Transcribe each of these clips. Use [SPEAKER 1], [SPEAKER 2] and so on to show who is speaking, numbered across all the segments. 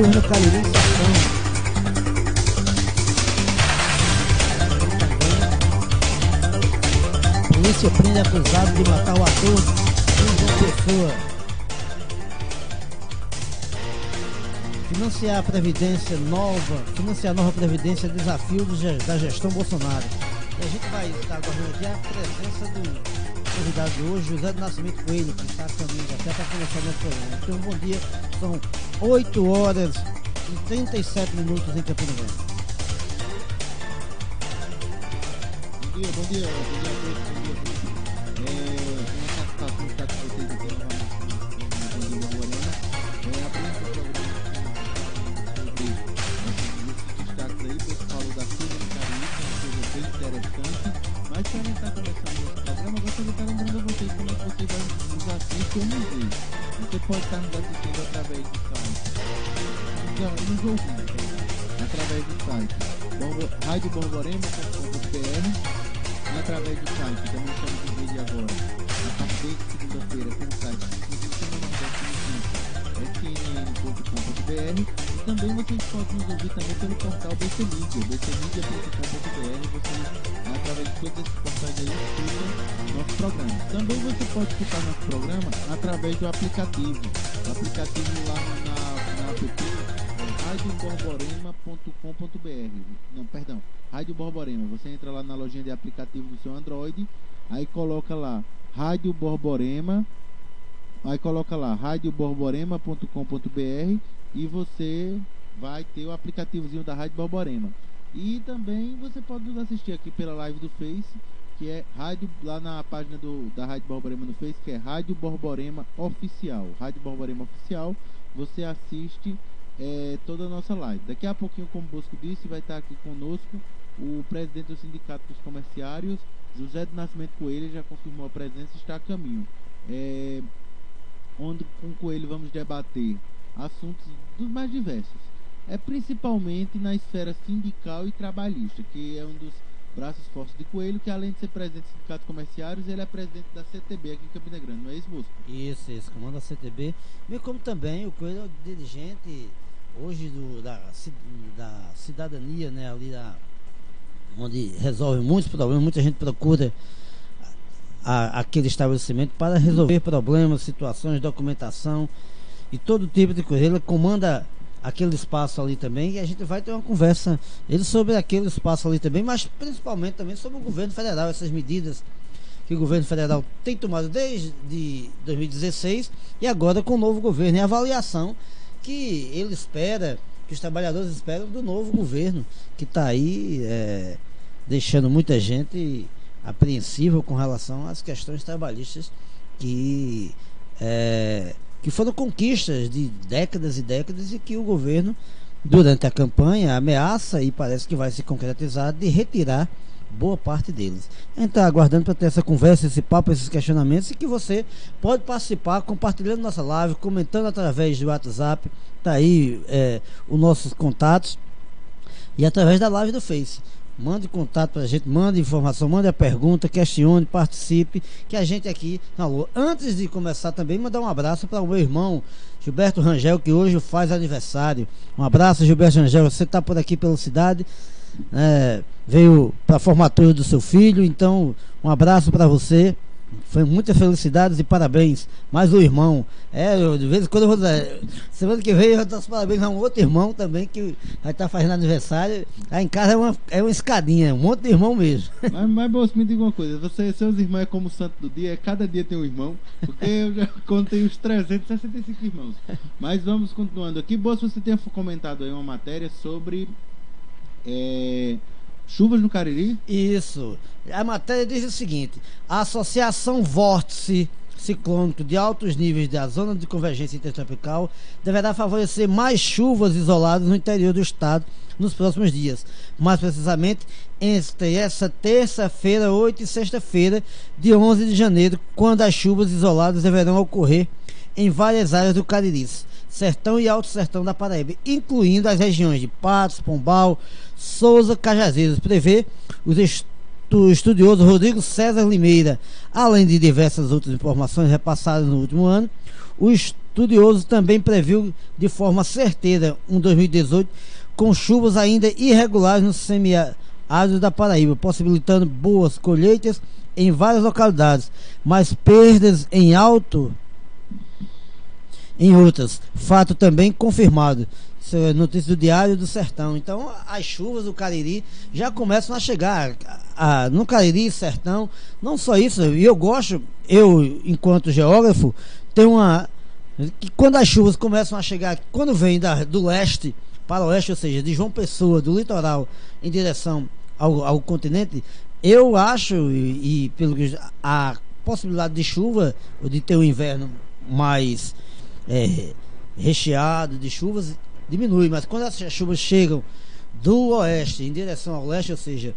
[SPEAKER 1] chuvas no Cariri e Sertão. Polícia prende acusado de matar o ator em João Pessoa. Financiar a nova Previdência é desafio da gestão Bolsonaro. E a gente vai estar aguardando aqui a presença do convidado de hoje, José do Nascimento Coelho, que está a caminho até para começar o nosso programa. Então, bom dia, são 8 horas e 37 minutos em Campina Grande.
[SPEAKER 2] Bom dia a todos, bom dia. Uma satisfação estar com vocês aqui novamente no Morena. Abrindo o programa sobre esses destaques aí, você falou da chuva no Cariri, que é uma coisa bem interessante. Mas para quem está começando o programa, eu gostaria de estar lembrando a vocês como é que você vai nos assistir ou nos ver. Você pode estar nos assistindo através do site, nos ouvindo através do site radioborborema.com.br, através do site, também estamos em vídeo agora, a partir de segunda-feira, com o site snn.com.br, e também vocês podem nos ouvir também pelo portal BC Media, bcmedia.com.br. Vocês, através de todos esses portais aí, escutam nosso programa. Também você pode escutar nosso programa através do aplicativo lá na app radioborborema.com.br. Não, perdão, Rádio Borborema. Você entra lá na lojinha de aplicativo do seu Android, aí coloca lá Rádio Borborema, aí coloca lá radioborborema.com.br e você vai ter o aplicativozinho da Rádio Borborema. E também você pode nos assistir aqui pela live do Face, que é rádio, lá na página da Rádio Borborema no Face, que é Rádio Borborema Oficial. Rádio Borborema Oficial, você assiste toda a nossa live. Daqui a pouquinho, como o Bosco disse, vai estar aqui conosco o presidente do Sindicato dos Comerciários, José do Nascimento Coelho, já confirmou a presença e está a caminho. Onde com o Coelho vamos debater assuntos dos mais diversos. Principalmente na esfera sindical e trabalhista, que é um dos braços fortes de Coelho, que além de ser presidente do Sindicato dos Comerciários, ele é presidente da CTB aqui em Campina Grande, não é isso, Bosco?
[SPEAKER 1] Isso, comanda a CTB, bem como também o Coelho é o dirigente hoje da cidadania, né, ali onde resolve muitos problemas. Muita gente procura aquele estabelecimento para resolver problemas, situações, documentação e todo tipo de coisa. Ele comanda aquele espaço ali também, e a gente vai ter uma conversa sobre aquele espaço ali também, mas principalmente também sobre o governo federal, essas medidas que o governo federal tem tomado desde 2016 e agora com o novo governo, e a avaliação que ele espera, que os trabalhadores esperam do novo governo, que está aí deixando muita gente apreensiva com relação às questões trabalhistas que foram conquistas de décadas e décadas, e que o governo, durante a campanha, ameaça, e parece que vai se concretizar, de retirar boa parte deles. A gente está aguardando para ter essa conversa, esse papo, esses questionamentos, e que você pode participar compartilhando nossa live, comentando através do WhatsApp, está aí os nossos contatos, e através da live do Face. Mande contato pra gente, mande informação, mande a pergunta, questione, participe, que a gente aqui falou. Antes de começar também, mandar um abraço para o meu irmão Gilberto Rangel, que hoje faz aniversário. Um abraço, Gilberto Rangel, você está por aqui pela cidade, veio para a formatura do seu filho, então um abraço para você. Foi muitas felicidades e parabéns. Mais um irmão. De vez em quando eu vou dizer, semana que vem eu dou os parabéns a um outro irmão também que vai estar fazendo aniversário. Aí em casa é uma escadinha, um monte de irmão mesmo.
[SPEAKER 2] Mas Bolso, me diga uma coisa, seus irmãos é como o santo do dia, cada dia tem um irmão, porque eu já contei os 365 irmãos. Mas vamos continuando aqui. Bolso, você tinha comentado aí uma matéria sobre chuvas no Cariri?
[SPEAKER 1] Isso. A matéria diz o seguinte: a Associação Vórtice Ciclônico de Altos Níveis da Zona de Convergência Intertropical deverá favorecer mais chuvas isoladas no interior do estado nos próximos dias. Mais precisamente, entre essa terça-feira, 8 e sexta-feira, de 11 de janeiro, quando as chuvas isoladas deverão ocorrer em várias áreas do Cariri, Sertão e Alto Sertão da Paraíba, incluindo as regiões de Patos, Pombal, Souza, Cajazeiras. Prevê os estudioso Rodrigo César Limeira. Além de diversas outras informações repassadas no último ano, o estudioso também previu de forma certeira um 2018 com chuvas ainda irregulares no semiárido da Paraíba, possibilitando boas colheitas em várias localidades, mas perdas em outras. Fato também confirmado. Isso é notícia do Diário do Sertão. Então, as chuvas do Cariri já começam a chegar no Cariri, Sertão. Não só isso, e eu, enquanto geógrafo, tenho que quando as chuvas começam a chegar, quando vem do leste para o oeste, ou seja, de João Pessoa, do litoral, em direção ao continente, eu acho, e pelo que a possibilidade de chuva, ou de ter um inverno mais recheado de chuvas, diminui, mas quando as chuvas chegam do oeste em direção ao leste, ou seja,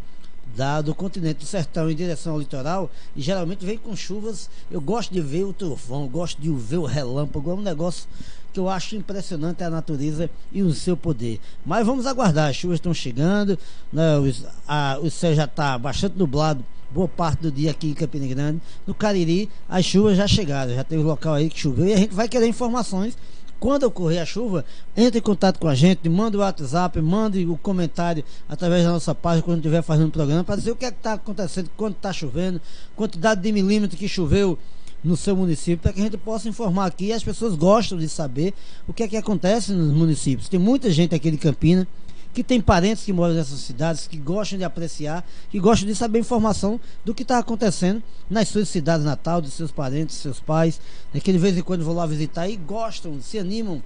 [SPEAKER 1] do continente do sertão em direção ao litoral, e geralmente vem com chuvas. Eu gosto de ver o trovão, gosto de ver o relâmpago, é um negócio que eu acho impressionante, a natureza e o seu poder. Mas vamos aguardar, as chuvas estão chegando, né, o céu já está bastante nublado boa parte do dia aqui em Campina Grande. No Cariri as chuvas já chegaram, já teve local aí que choveu, e a gente vai querer informações. Quando ocorrer a chuva, entre em contato com a gente, manda o WhatsApp, mande o comentário através da nossa página quando estiver fazendo o programa, para dizer o que é que está acontecendo, quando está chovendo, quantidade de milímetros que choveu no seu município, para que a gente possa informar aqui. As pessoas gostam de saber o que é que acontece nos municípios. Tem muita gente aqui de Campina que tem parentes que moram nessas cidades, que gostam de apreciar, que gostam de saber informação do que está acontecendo nas suas cidades natal, dos seus parentes, seus pais, que de vez em quando vão lá visitar e gostam, se animam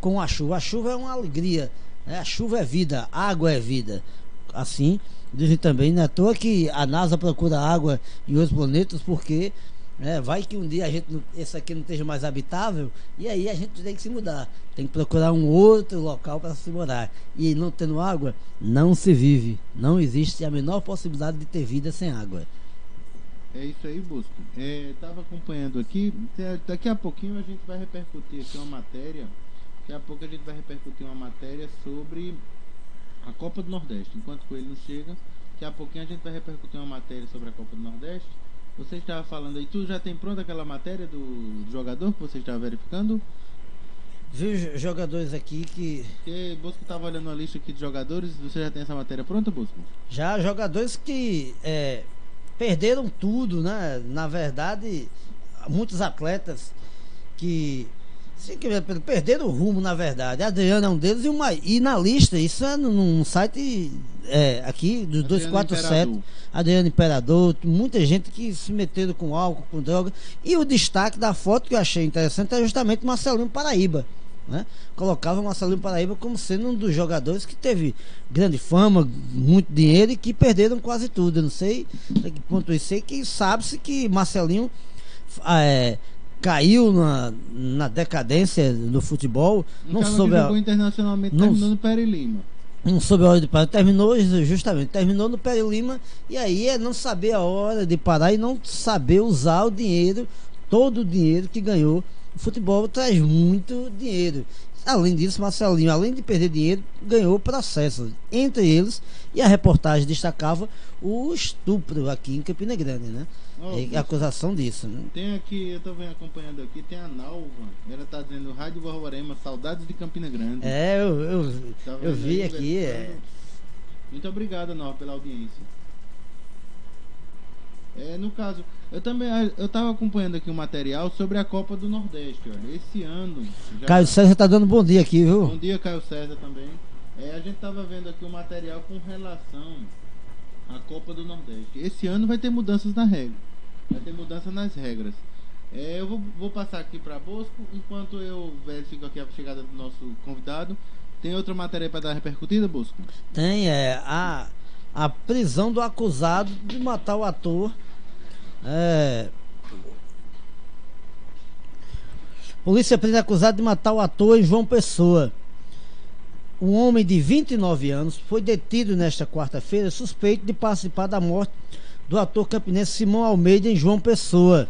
[SPEAKER 1] com a chuva. A chuva é uma alegria, né? A chuva é vida, a água é vida. Assim, dizem também, não é à toa que a NASA procura água em outros planetas, porque vai que um dia esse aqui não esteja mais habitável, e aí a gente tem que se mudar, tem que procurar um outro local para se morar, e não tendo água, não se vive, não existe a menor possibilidade de ter vida sem água.
[SPEAKER 2] É isso aí, Bosco. Estava acompanhando aqui, daqui a pouquinho a gente vai repercutir aqui uma matéria, sobre a Copa do Nordeste. Enquanto o Coelho não chega, daqui a pouquinho a gente vai repercutir uma matéria sobre a Copa do Nordeste. Você estava falando aí, tu já tem pronta aquela matéria do jogador que você estava verificando?
[SPEAKER 1] Viu jogadores aqui que...
[SPEAKER 2] Porque Bosco estava olhando a lista aqui de jogadores, você já tem essa matéria pronta, Bosco?
[SPEAKER 1] Já, jogadores que perderam tudo, né? Na verdade, muitos atletas que perderam o rumo, na verdade. Adriano é um deles, e na lista, isso é num site aqui do 247, Adriano Imperador, muita gente que se meteram com álcool, com droga. E o destaque da foto que eu achei interessante é justamente Marcelinho Paraíba, né? Colocava Marcelinho Paraíba como sendo um dos jogadores que teve grande fama, muito dinheiro, e que perderam quase tudo. Eu não sei até que ponto isso, sei que sabe-se que Marcelinho caiu na decadência do futebol.
[SPEAKER 2] Não soube, jogou internacionalmente, terminou no Pere Lima.
[SPEAKER 1] Não soube a hora de parar, terminou no Pere Lima, e aí é não saber a hora de parar e não saber usar o dinheiro, todo o dinheiro que ganhou. O futebol traz muito dinheiro. Além disso, Marcelinho, além de perder dinheiro, ganhou processos, entre eles, e a reportagem destacava o estupro aqui em Campina Grande, né? A acusação disso, né?
[SPEAKER 2] Tem aqui, eu tô acompanhando aqui, tem a Nalva, ela tá dizendo Rádio Borborema, saudades de Campina Grande.
[SPEAKER 1] Eu vi aqui.
[SPEAKER 2] Muito obrigado, Nalva, pela audiência. No caso, eu tava acompanhando aqui um material sobre a Copa do Nordeste, olha. Esse ano...
[SPEAKER 1] Caio César tá dando bom dia aqui, viu?
[SPEAKER 2] Bom dia, Caio César também. A gente tava vendo aqui um material com relação à Copa do Nordeste. Esse ano vai ter mudanças na regra. Vai ter mudança nas regras. Eu vou passar aqui para Bosco, enquanto eu verifico aqui a chegada do nosso convidado. Tem outra matéria para dar repercutida, Bosco?
[SPEAKER 1] Tem, a prisão do acusado de matar o ator. Polícia prende acusado de matar o ator em João Pessoa. Um homem de 29 anos foi detido nesta quarta-feira, suspeito de participar da morte do ator campinense Simão Almeida em João Pessoa.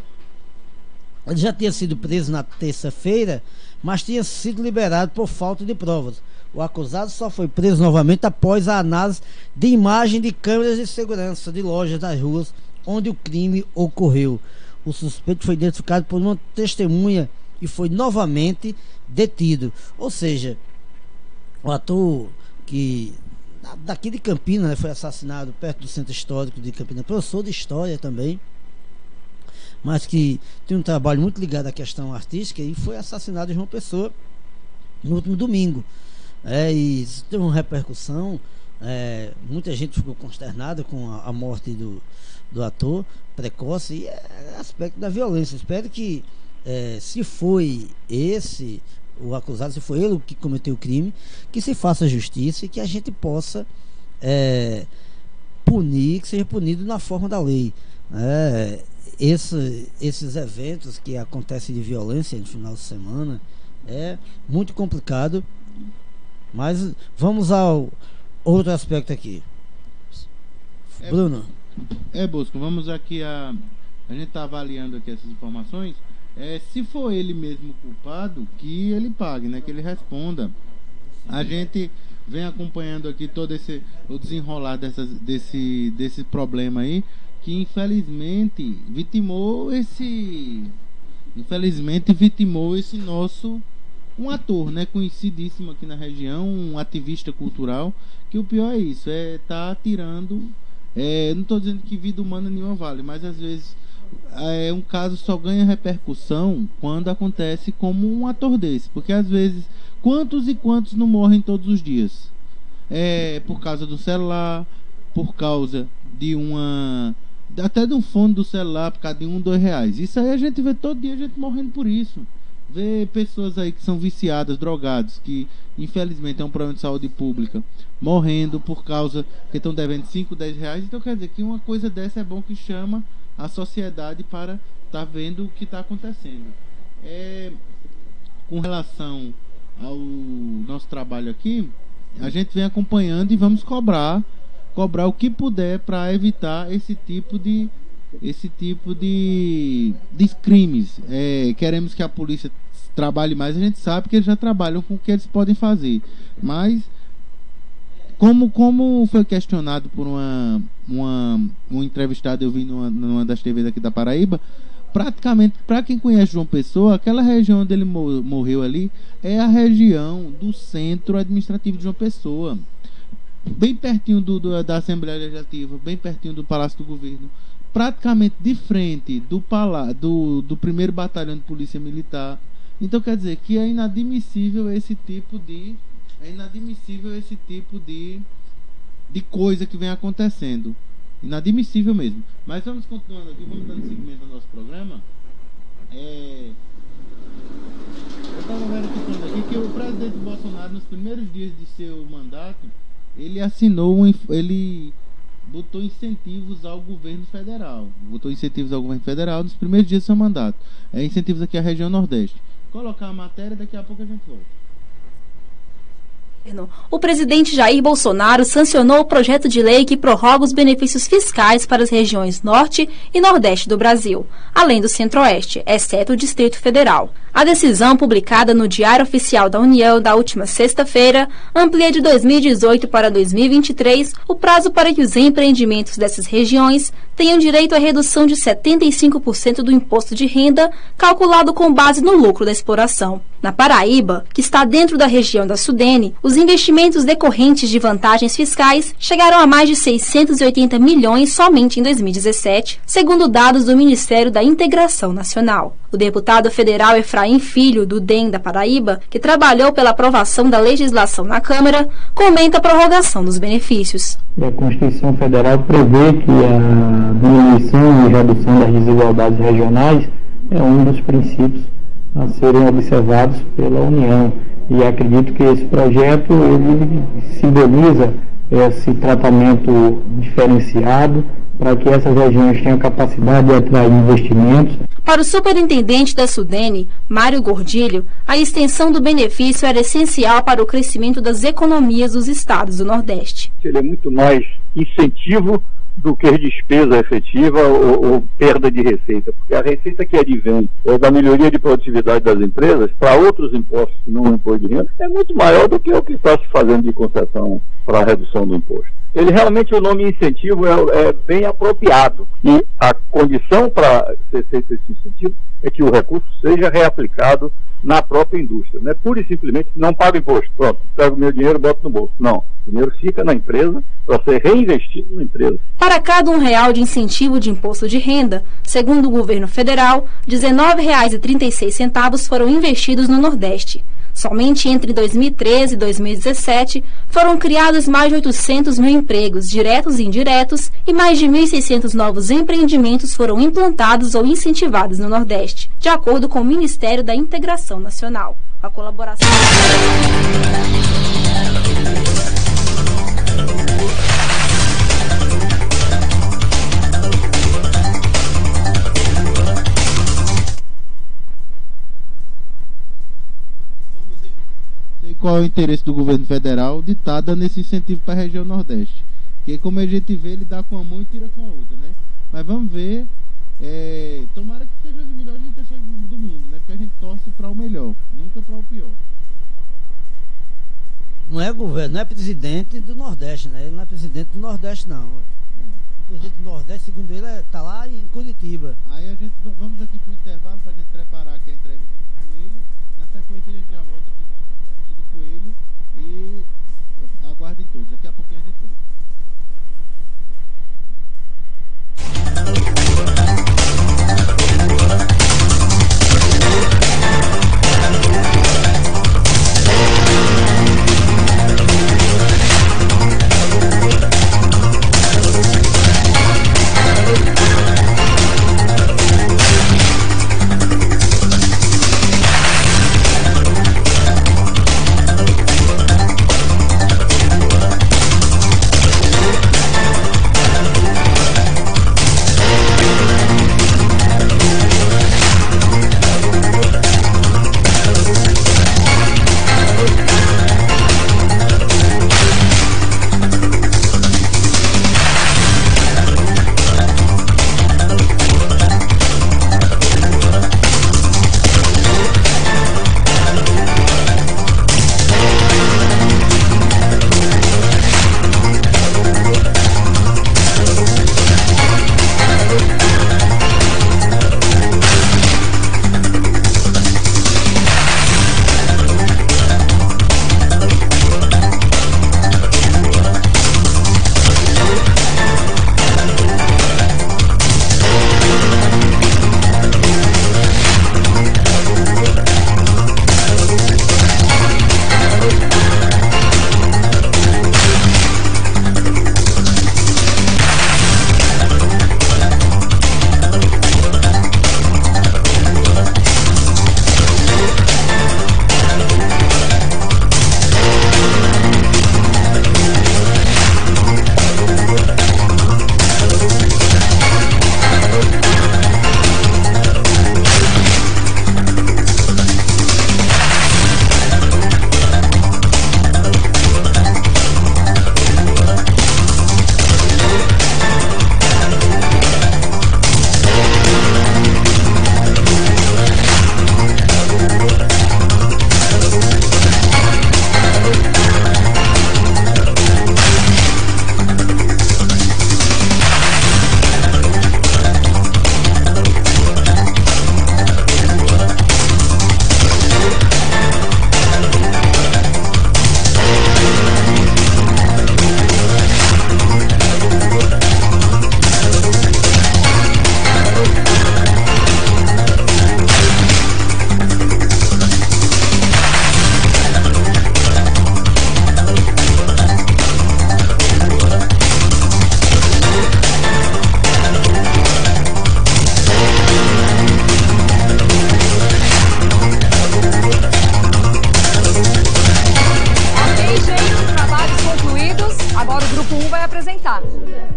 [SPEAKER 1] Ele já tinha sido preso na terça-feira, mas tinha sido liberado por falta de provas. O acusado só foi preso novamente após a análise de imagem de câmeras de segurança de lojas das ruas onde o crime ocorreu. O suspeito foi identificado por uma testemunha e foi novamente detido. Ou seja, o ator que daqui de Campinas, né, foi assassinado perto do centro histórico de Campinas, professor de história também, mas que tem um trabalho muito ligado à questão artística, e foi assassinado em João Pessoa no último domingo. E isso teve uma repercussão, muita gente ficou consternada com a morte do ator precoce, e é aspecto da violência. Espero que, se foi esse o acusado, se foi ele que cometeu o crime, que se faça justiça e que a gente possa punir, que seja punido na forma da lei. Esses eventos que acontecem de violência no final de semana é muito complicado. Mas vamos ao outro aspecto aqui. Bruno.
[SPEAKER 2] Bosco, vamos aqui a gente está avaliando aqui essas informações. Se for ele mesmo culpado, que ele pague, né? Que ele responda. A gente vem acompanhando aqui todo o desenrolar desse problema aí, que infelizmente vitimou esse nosso um ator, né, conhecidíssimo aqui na região, um ativista cultural, que o pior é isso, tá tirando, não estou dizendo que vida humana nenhuma vale, mas às vezes um caso só ganha repercussão quando acontece como um ator desse, porque às vezes quantos e quantos não morrem todos os dias, por causa do celular, por causa de até de um fone do celular, por causa de R$1, R$2. Isso aí a gente vê todo dia, a gente morrendo por isso. Vê pessoas aí que são viciadas, drogados, que infelizmente é um problema de saúde pública, morrendo por causa que estão devendo R$5, R$10. Então quer dizer que uma coisa dessa é bom que chama a sociedade para estar vendo o que está acontecendo. Com relação ao nosso trabalho aqui, a gente vem acompanhando e vamos cobrar o que puder para evitar esse tipo de crimes. Queremos que a polícia trabalhe mais. A gente sabe que eles já trabalham com o que eles podem fazer, mas como foi questionado por um entrevistado, eu vi numa das TVs aqui da Paraíba, praticamente, para quem conhece João Pessoa, aquela região onde ele morreu ali é a região do centro administrativo de João Pessoa, bem pertinho da Assembleia Legislativa, bem pertinho do Palácio do Governo, praticamente de frente do primeiro batalhão de polícia militar. Então quer dizer que é inadmissível esse tipo de coisa que vem acontecendo. Inadmissível mesmo. Mas vamos continuando aqui, vamos dando seguimento ao nosso programa. Eu estava verificando aqui que o presidente Bolsonaro, nos primeiros dias de seu mandato, ele botou incentivos ao governo federal. Nos primeiros dias do seu mandato. Incentivos aqui à região Nordeste. Colocar a matéria, daqui a pouco a gente volta.
[SPEAKER 3] O presidente Jair Bolsonaro sancionou o projeto de lei que prorroga os benefícios fiscais para as regiões Norte e Nordeste do Brasil, além do Centro-Oeste, exceto o Distrito Federal. A decisão, publicada no Diário Oficial da União da última sexta-feira, amplia de 2018 para 2023 o prazo para que os empreendimentos dessas regiões tenham direito à redução de 75% do imposto de renda, calculado com base no lucro da exploração. Na Paraíba, que está dentro da região da Sudene, os investimentos decorrentes de vantagens fiscais chegaram a mais de 680 milhões somente em 2017, segundo dados do Ministério da Integração Nacional. O deputado federal Efraim Filho, do DEM da Paraíba, que trabalhou pela aprovação da legislação na Câmara, comenta a prorrogação dos benefícios.
[SPEAKER 4] A Constituição Federal prevê que a diminuição e redução das desigualdades regionais é um dos princípios a serem observados pela União. E acredito que esse projeto ele simboliza esse tratamento diferenciado para que essas regiões tenham capacidade de atrair investimentos.
[SPEAKER 3] Para o superintendente da Sudene, Mário Gordilho, a extensão do benefício era essencial para o crescimento das economias dos estados do Nordeste.
[SPEAKER 5] Ele é muito mais incentivo do que despesa efetiva ou perda de receita, porque a receita que advém da melhoria de produtividade das empresas para outros impostos que não o imposto de renda é muito maior do que o que está se fazendo de concessão para a redução do imposto. Ele realmente, o nome incentivo é bem apropriado, e a condição para ser feito esse incentivo é que o recurso seja reaplicado na própria indústria, né? Pura e simplesmente não paga imposto, pronto, pego o meu dinheiro e boto no bolso. Não, o dinheiro fica na empresa para ser reinvestido na empresa.
[SPEAKER 3] Para cada R$1 de incentivo de imposto de renda, segundo o governo federal, R$ 19,36 foram investidos no Nordeste. Somente entre 2013 e 2017 foram criados mais de 800 mil empregos, diretos e indiretos, e mais de 1.600 novos empreendimentos foram implantados ou incentivados no Nordeste, de acordo com o Ministério da Integração Nacional. A colaboração...
[SPEAKER 2] Qual é o interesse do governo federal de estar dando esse incentivo para a região Nordeste? Porque, como a gente vê, ele dá com uma mão e tira com a outra, né? Mas vamos ver, tomara que sejam as melhores intenções do mundo, né? Porque a gente torce para o melhor, nunca para o pior.
[SPEAKER 1] Não é governo, não é presidente do Nordeste, né? Ele não é presidente do Nordeste, não. O presidente do Nordeste, segundo ele, está lá em Curitiba.
[SPEAKER 2] Aí a gente, vamos aqui para o intervalo para a gente preparar aqui a entrevista com o Coelho. Na sequência a gente já volta aqui com a entrevista do Coelho e aguardem todos, daqui a pouquinho a gente volta.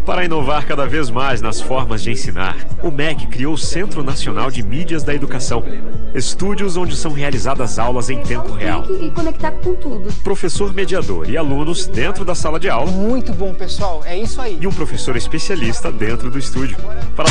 [SPEAKER 6] Para inovar cada vez mais nas formas de ensinar, o MEC criou o Centro Nacional de Mídias da Educação. Estúdios onde são realizadas aulas em tempo real.
[SPEAKER 7] E conectar com tudo.
[SPEAKER 6] Professor mediador e alunos dentro da sala de aula.
[SPEAKER 8] Muito bom, pessoal. É isso aí.
[SPEAKER 6] E um professor especialista dentro do estúdio. Para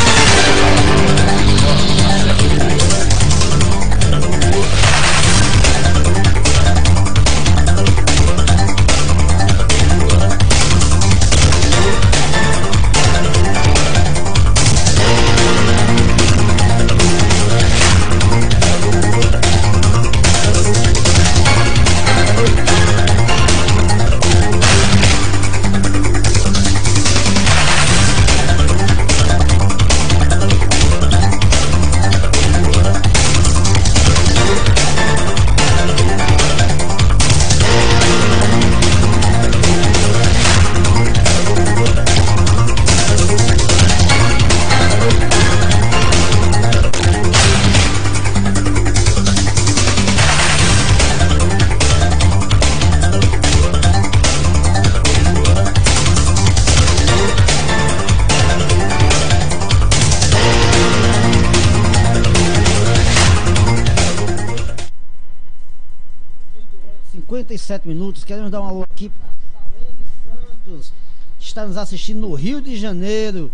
[SPEAKER 1] minutos, queremos dar um alô aqui para Salene Santos, que está nos assistindo no Rio de Janeiro,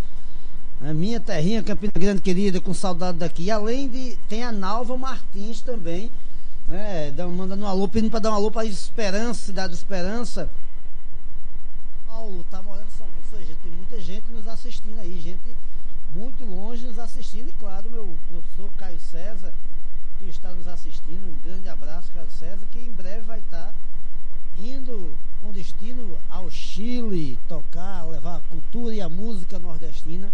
[SPEAKER 1] a minha terrinha, Campina Grande querida, com saudade daqui. E além de, tem a Nalva Martins também, mandando um alô, pedindo para dar um alô para Esperança, Cidade de Esperança. Paulo tá morando em São Paulo, ou seja, tem muita gente nos assistindo aí, gente muito longe nos assistindo, e claro, meu professor Caio César, que está nos assistindo, um grande abraço, Caio César, que em breve vai estar indo com destino ao Chile, tocar, levar a cultura e a música nordestina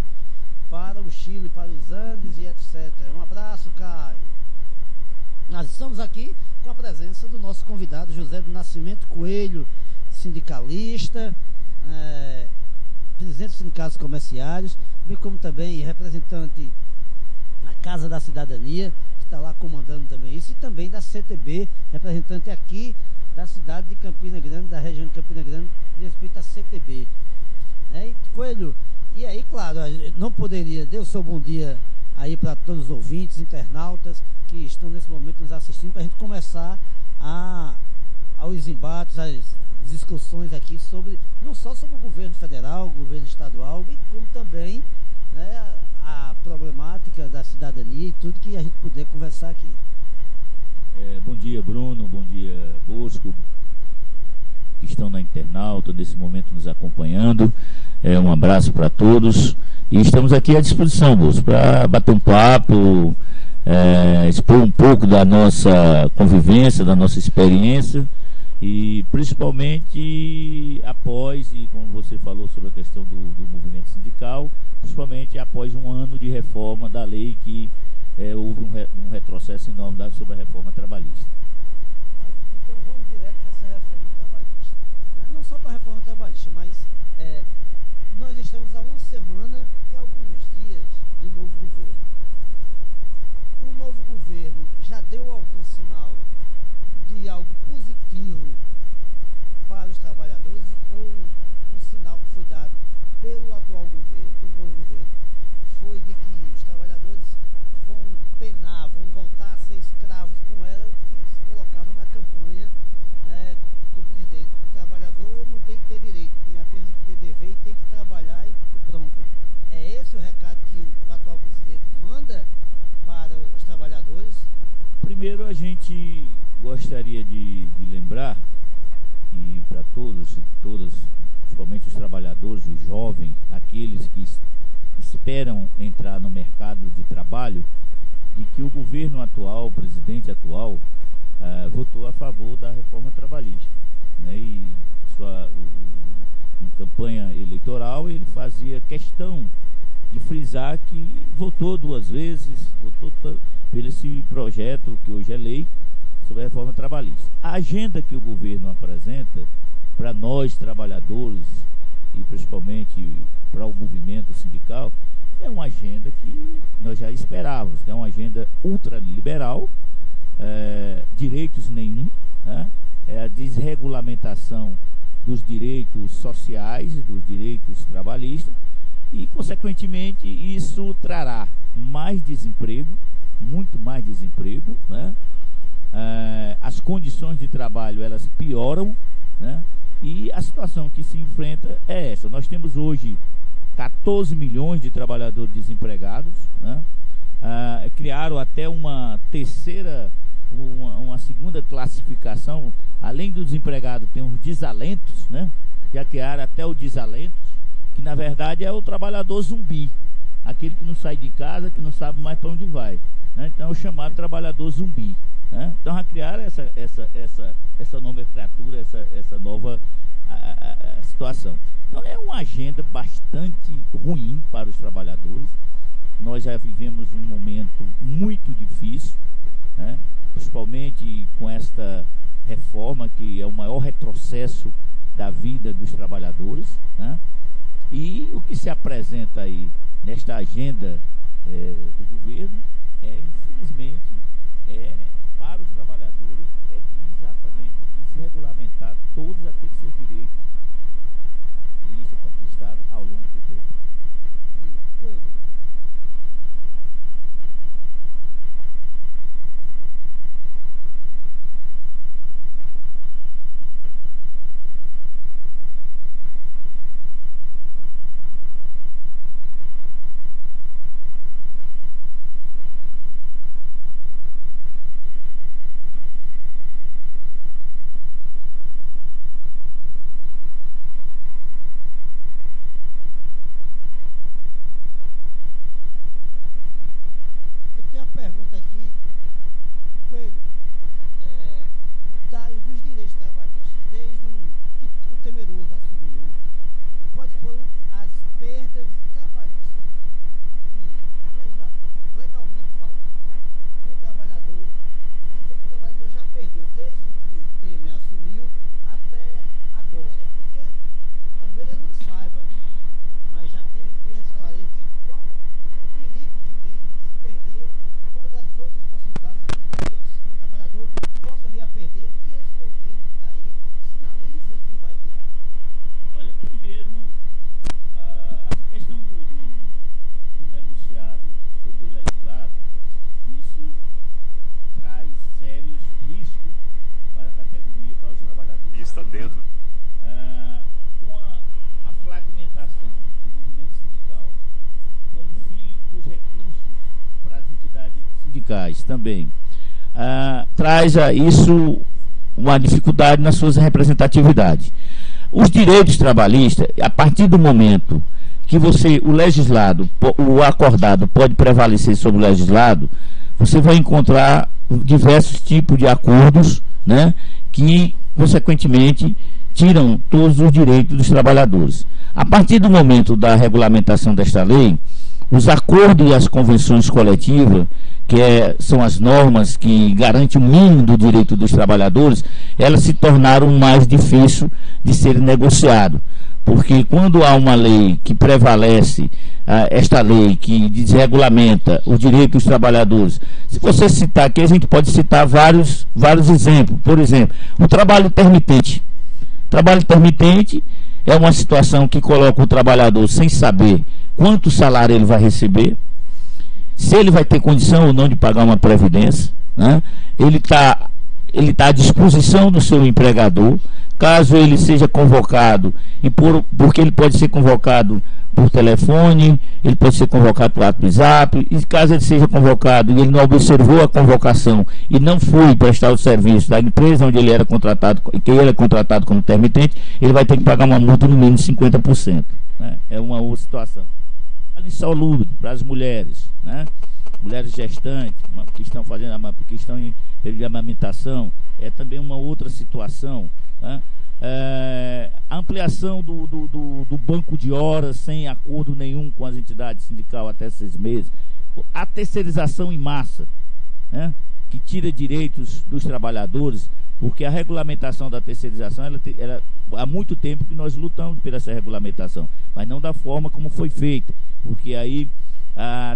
[SPEAKER 1] para o Chile, para os Andes e etc. Um abraço, Caio. Nós estamos aqui com a presença do nosso convidado José do Nascimento Coelho, sindicalista, presidente dos sindicatos comerciários, bem como também representante da Casa da Cidadania, que está lá comandando também isso, e também da CTB, representante aqui da cidade de Campina Grande, da região de Campina Grande, de respeito à CTB. Coelho, e aí, claro, não poderia, dê o seu bom dia aí para todos os ouvintes, internautas que estão nesse momento nos assistindo, para a gente começar aos embates, as discussões aqui sobre, não só sobre o governo federal, o governo estadual, e como também, né, a problemática da cidadania e tudo que a gente puder conversar aqui.
[SPEAKER 9] Bom dia, Bruno, bom dia, Bosco, que estão na internauta, nesse momento nos acompanhando. Um abraço para todos e estamos aqui à disposição, Bosco, para bater um papo, expor um pouco da nossa convivência, da nossa experiência, e principalmente após, e como você falou sobre a questão do movimento sindical, principalmente após um ano de reforma da lei que houve um retrocesso enorme sobre a reforma trabalhista.
[SPEAKER 1] Então vamos direto nessa reforma trabalhista. Não só para a reforma trabalhista, mas nós estamos há uma semana e alguns dias do novo governo. O novo governo já deu algum sinal de algo positivo para os trabalhadores, ou um sinal que foi dado pelo atual governo, pelo novo governo, foi de que os trabalhadores vão penar, vão voltar a ser escravos, como era o que se colocava na campanha do presidente? O trabalhador não tem que ter direito, tem apenas que ter dever e tem que trabalhar e pronto. É esse o recado que o atual presidente manda para os trabalhadores?
[SPEAKER 9] Primeiro, a gente gostaria de lembrar, e para todos, todas, principalmente os trabalhadores, os jovens, aqueles que esperam entrar no mercado de trabalho, de que o governo atual, o presidente atual, votou a favor da reforma trabalhista, né? E em campanha eleitoral ele fazia questão de frisar que votou 2 vezes, votou pelo esse projeto que hoje é lei sobre a reforma trabalhista. A agenda que o governo apresenta para nós trabalhadores e principalmente para o movimento sindical é uma agenda que nós já esperávamos, que é uma agenda ultraliberal, direitos nenhum, né? É a desregulamentação dos direitos sociais, dos direitos trabalhistas, e, consequentemente, isso trará mais desemprego, muito mais desemprego, né? As condições de trabalho, elas pioram, né? E a situação que se enfrenta é essa. Nós temos hoje 14 milhões de trabalhadores desempregados, né? Criaram até uma terceira, uma segunda classificação. Além do desempregado, tem os desalentos, né? Já criaram até o desalentos, que na verdade é o trabalhador zumbi, aquele que não sai de casa, que não sabe mais para onde vai, né? Então é o chamado trabalhador zumbi, né? Então já criaram essa nomenclatura, essa nova situação. Então é uma agenda bastante ruim para os trabalhadores. Nós já vivemos um momento muito difícil, né? Principalmente com esta reforma, que é o maior retrocesso da vida dos trabalhadores, né? E o que se apresenta aí nesta agenda do governo infelizmente, para os trabalhadores, exatamente desregulamentar todos aqueles seus direitos que isso é conquistado ao longo do tempo. Também traz a isso uma dificuldade nas suas representatividades. Os direitos trabalhistas, a partir do momento que o legislado, o acordado pode prevalecer sobre o legislado, você vai encontrar diversos tipos de acordos, né, que consequentemente tiram todos os direitos dos trabalhadores. A partir do momento da regulamentação desta lei, os acordos e as convenções coletivas, que são as normas que garantem o mínimo do direito dos trabalhadores, elas se tornaram mais difíceis de serem negociadas. Porque quando há uma lei que prevalece, esta lei que desregulamenta os direitos dos trabalhadores, se você citar aqui, a gente pode citar vários exemplos. Por exemplo, o trabalho intermitente. O trabalho intermitente é uma situação que coloca o trabalhador sem saber quanto salário ele vai receber, se ele vai ter condição ou não de pagar uma previdência, né? Ele está à disposição do seu empregador, caso ele seja convocado, porque ele pode ser convocado por telefone, ele pode ser convocado por WhatsApp, e caso ele seja convocado e ele não observou a convocação e não foi prestar o serviço da empresa onde ele era contratado, que ele é contratado como intermitente, ele vai ter que pagar uma multa no mínimo de 50%. Né? É uma outra situação. Insalubre para as mulheres, né? Mulheres gestantes que estão que estão em período de amamentação, é também uma outra situação, né? A ampliação do banco de horas sem acordo nenhum com as entidades sindicais até 6 meses, a terceirização em massa, né? Que tira direitos dos trabalhadores, porque a regulamentação da terceirização, há muito tempo que nós lutamos por essa regulamentação, mas não da forma como foi feita, porque aí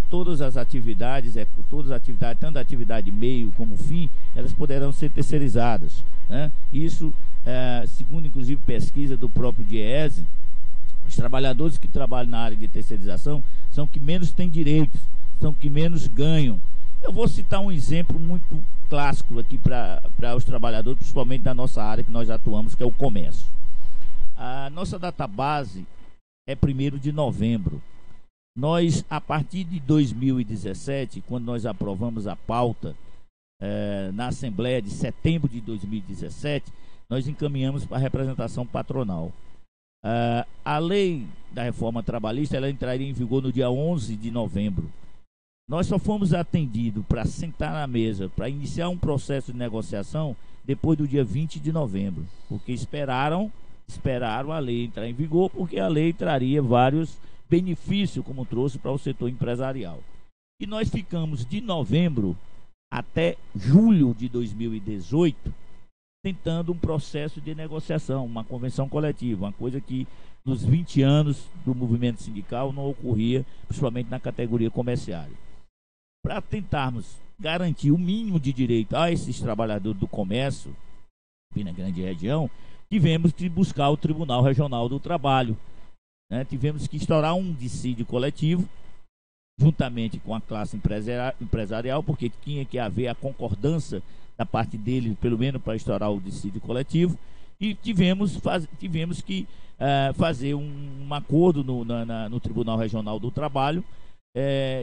[SPEAKER 9] todas as atividades, tanto a atividade meio como fim, elas poderão ser terceirizadas, né? Isso segundo inclusive pesquisa do próprio DIEESE, os trabalhadores que trabalham na área de terceirização são que menos têm direitos, são que menos ganham. Eu vou citar um exemplo muito clássico aqui para os trabalhadores, principalmente da nossa área que nós atuamos, que é o comércio. A nossa database é 1º de novembro. Nós, a partir de 2017, quando nós aprovamos a pauta na Assembleia de setembro de 2017, nós encaminhamos para a representação patronal. A lei da reforma trabalhista, ela entraria em vigor no dia 11 de novembro. Nós só fomos atendidos para sentar na mesa, para iniciar um processo de negociação depois do dia 20 de novembro, porque esperaram a lei entrar em vigor, porque a lei traria vários benefícios, como trouxe para o setor empresarial. E nós ficamos de novembro até julho de 2018 tentando um processo de negociação, uma convenção coletiva, uma coisa que nos 20 anos do movimento sindical não ocorria, principalmente na categoria comerciária. Para tentarmos garantir o mínimo de direito a esses trabalhadores do comércio, aqui na grande região, tivemos que buscar o Tribunal Regional do Trabalho, né? Tivemos que instaurar um dissídio coletivo, juntamente com a classe empresarial, porque tinha que haver a concordância da parte dele, pelo menos para instaurar o dissídio coletivo, e tivemos que fazer um acordo no Tribunal Regional do Trabalho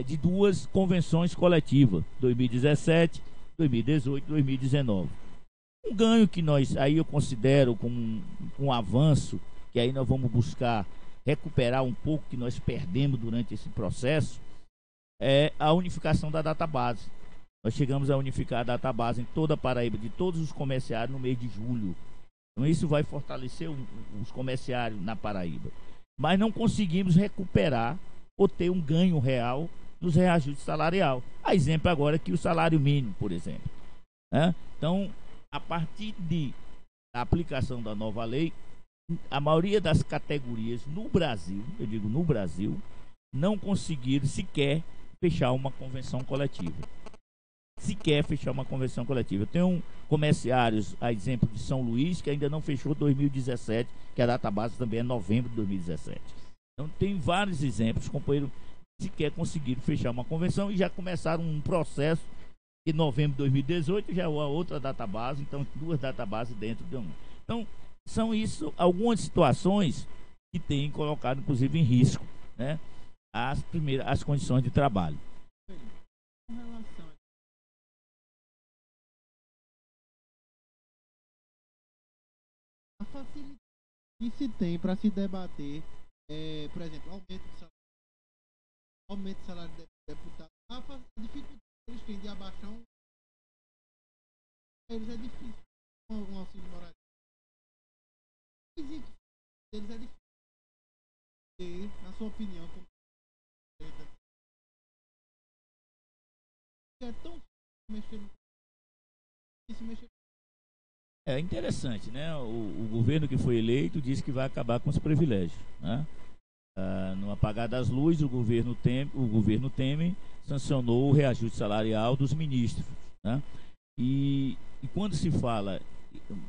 [SPEAKER 9] de 2 convenções coletivas, 2017, 2018 e 2019. Um ganho que aí eu considero como um avanço, que aí nós vamos buscar recuperar um pouco que nós perdemos durante esse processo, é a unificação da database. Nós chegamos a unificar a database em toda a Paraíba, de todos os comerciários, no mês de julho. Então isso vai fortalecer os comerciários na Paraíba. Mas não conseguimos recuperar ou ter um ganho real nos reajustes salarial. A exemplo agora aqui o salário mínimo, por exemplo. Então, a partir da aplicação da nova lei, a maioria das categorias no Brasil, eu digo no Brasil, não conseguiram sequer fechar uma convenção coletiva. Eu tenho comerciários, a exemplo de São Luís, que ainda não fechou 2017, que a database também é novembro de 2017. Então tem vários exemplos, companheiro, que sequer conseguiram fechar uma convenção e já começaram um processo em novembro de 2018, já é outra database, então 2 databases dentro de uma. Então, são isso algumas situações que têm colocado, inclusive, em risco, né, as condições de trabalho.
[SPEAKER 2] Com relação a facilidade que se tem para se debater, por exemplo, aumento do salário do deputado, a dificuldade que eles têm de abaixar eles é difícil. Um auxílio moral eles é difícil. E, na sua opinião, como é tão mexer
[SPEAKER 9] É interessante, né? O governo que foi eleito disse que vai acabar com os privilégios, né? No apagar das luzes, o governo Temer sancionou o reajuste salarial dos ministros, né? E quando se fala,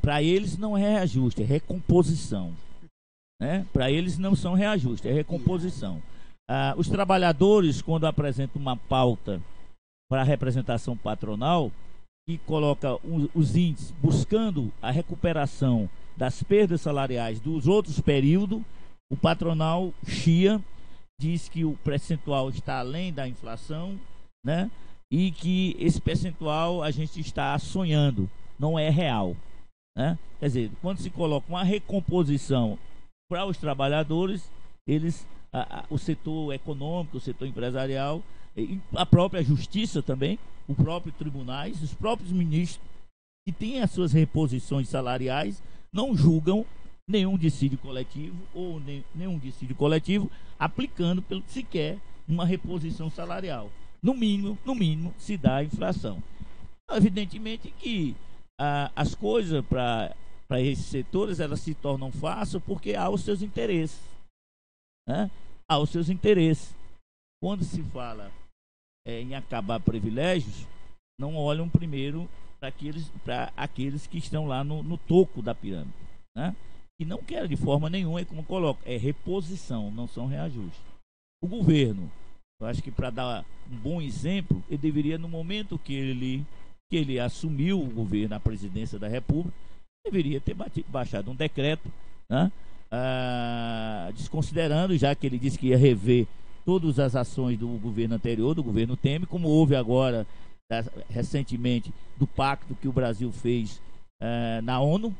[SPEAKER 9] para eles não é reajuste, é recomposição, né? Para eles não são reajuste, é recomposição. Os trabalhadores, quando apresentam uma pauta para a representação patronal, que coloca os índices buscando a recuperação das perdas salariais dos outros períodos, o patronal chia, diz que o percentual está além da inflação, né? E que esse percentual a gente está sonhando, não é real, né? Quer dizer, quando se coloca uma recomposição para os trabalhadores, o setor econômico, o setor empresarial, a própria justiça também, os próprios tribunais, os próprios ministros que têm as suas reposições salariais, não julgam nenhum dissídio coletivo ou nenhum dissídio coletivo aplicando pelo que se quer uma reposição salarial. No mínimo se dá a inflação. Evidentemente que as coisas para esses setores elas se tornam fáceis porque há os seus interesses, né? Há os seus interesses. Quando se fala em acabar privilégios, não olham primeiro para aqueles que estão lá no toco da pirâmide, né? E não quer de forma nenhuma, é como coloca, é reposição, não são reajustes. O governo, eu acho que para dar um bom exemplo, ele deveria, no momento que ele assumiu o governo, a presidência da República, deveria ter baixado um decreto, né? Desconsiderando, já que ele disse que ia rever todas as ações do governo anterior, do governo Temer, como houve agora, recentemente, do pacto que o Brasil fez na ONU,